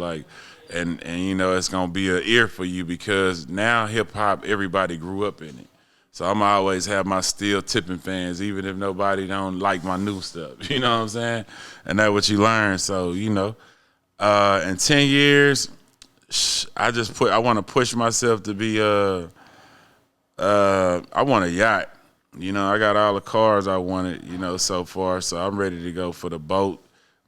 And it's gonna be an ear for you because now hip hop, everybody grew up in it. So I'm always have my still tipping fans, even if nobody don't like my new stuff. You know what I'm saying? And that's what you learn. So in 10 years. I want to push myself to be I want a yacht. I got all the cars I wanted, so far. So I'm ready to go for the boat,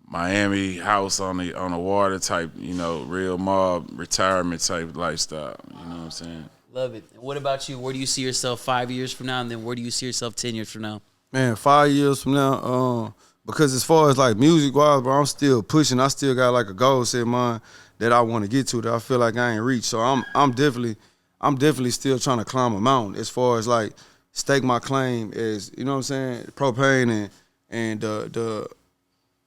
Miami house on the water type, real mob retirement type lifestyle. You know what I'm saying? Love it. And what about you? Where do you see yourself 5 years from now, and then where do you see yourself 10 years from now? Man, 5 years from now, because as far as music wise, bro, I'm still pushing. I still got a goal set in mind that I want to get to that I feel like I ain't reached. So I'm definitely still trying to climb a mountain as far as stake my claim as, you know what I'm saying, Propain and the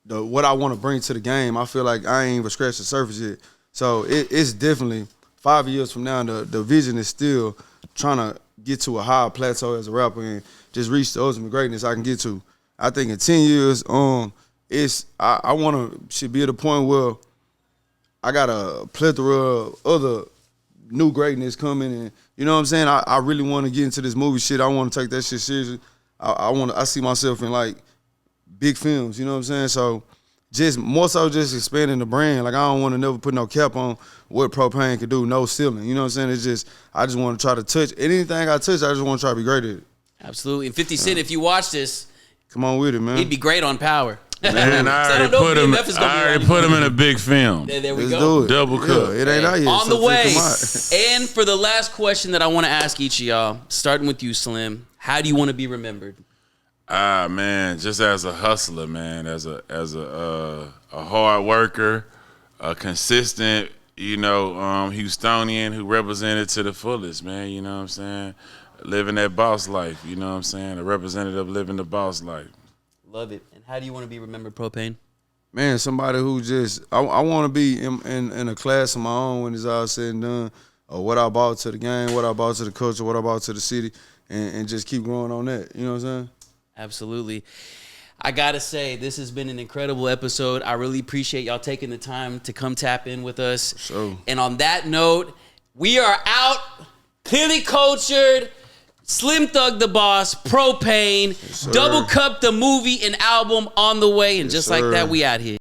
what I want to bring to the game. I feel like I ain't even scratched the surface yet. So it's definitely 5 years from now, the vision is still trying to get to a higher plateau as a rapper and just reach the ultimate greatness I can get to. I think in 10 years, I want to be at a point where I got a plethora of other new greatness coming, and you know what I'm saying? I really want to get into this movie shit. I want to take that shit seriously. I see myself in big films, you know what I'm saying? So just more so just expanding the brand. I don't want to never put no cap on what Propain can do, no ceiling. You know what I'm saying? I just want to try to touch anything I touch. I just want to try to be great at it. Absolutely. And 50 Cent, if you watch this, come on with it, man. He'd be great on Power. Man, I already put him in a big film. There we Let's go. do it. Double cut. It ain't out yet. On the way. And for the last question that I want to ask each of y'all, starting with you, Slim, how do you want to be remembered? Man, just as a hustler, man, as a hard worker, a consistent, Houstonian who represented to the fullest, man. You know what I'm saying? Living that boss life. You know what I'm saying? A representative living the boss life. Love it. And how do you want to be remembered, Propain? Man, somebody who I want to be in a class of my own when it's all said and done, or what I brought to the game, what I brought to the culture, what I brought to the city, and just keep growing on that. You know what I'm saying? Absolutely. I got to say, this has been an incredible episode. I really appreciate y'all taking the time to come tap in with us. Sure. And on that note, we are out, clearly cultured, Slim Thug the Boss, Propain, Yes, Double Cup the movie and album on the way. And Yes, just sir. like that, we out here.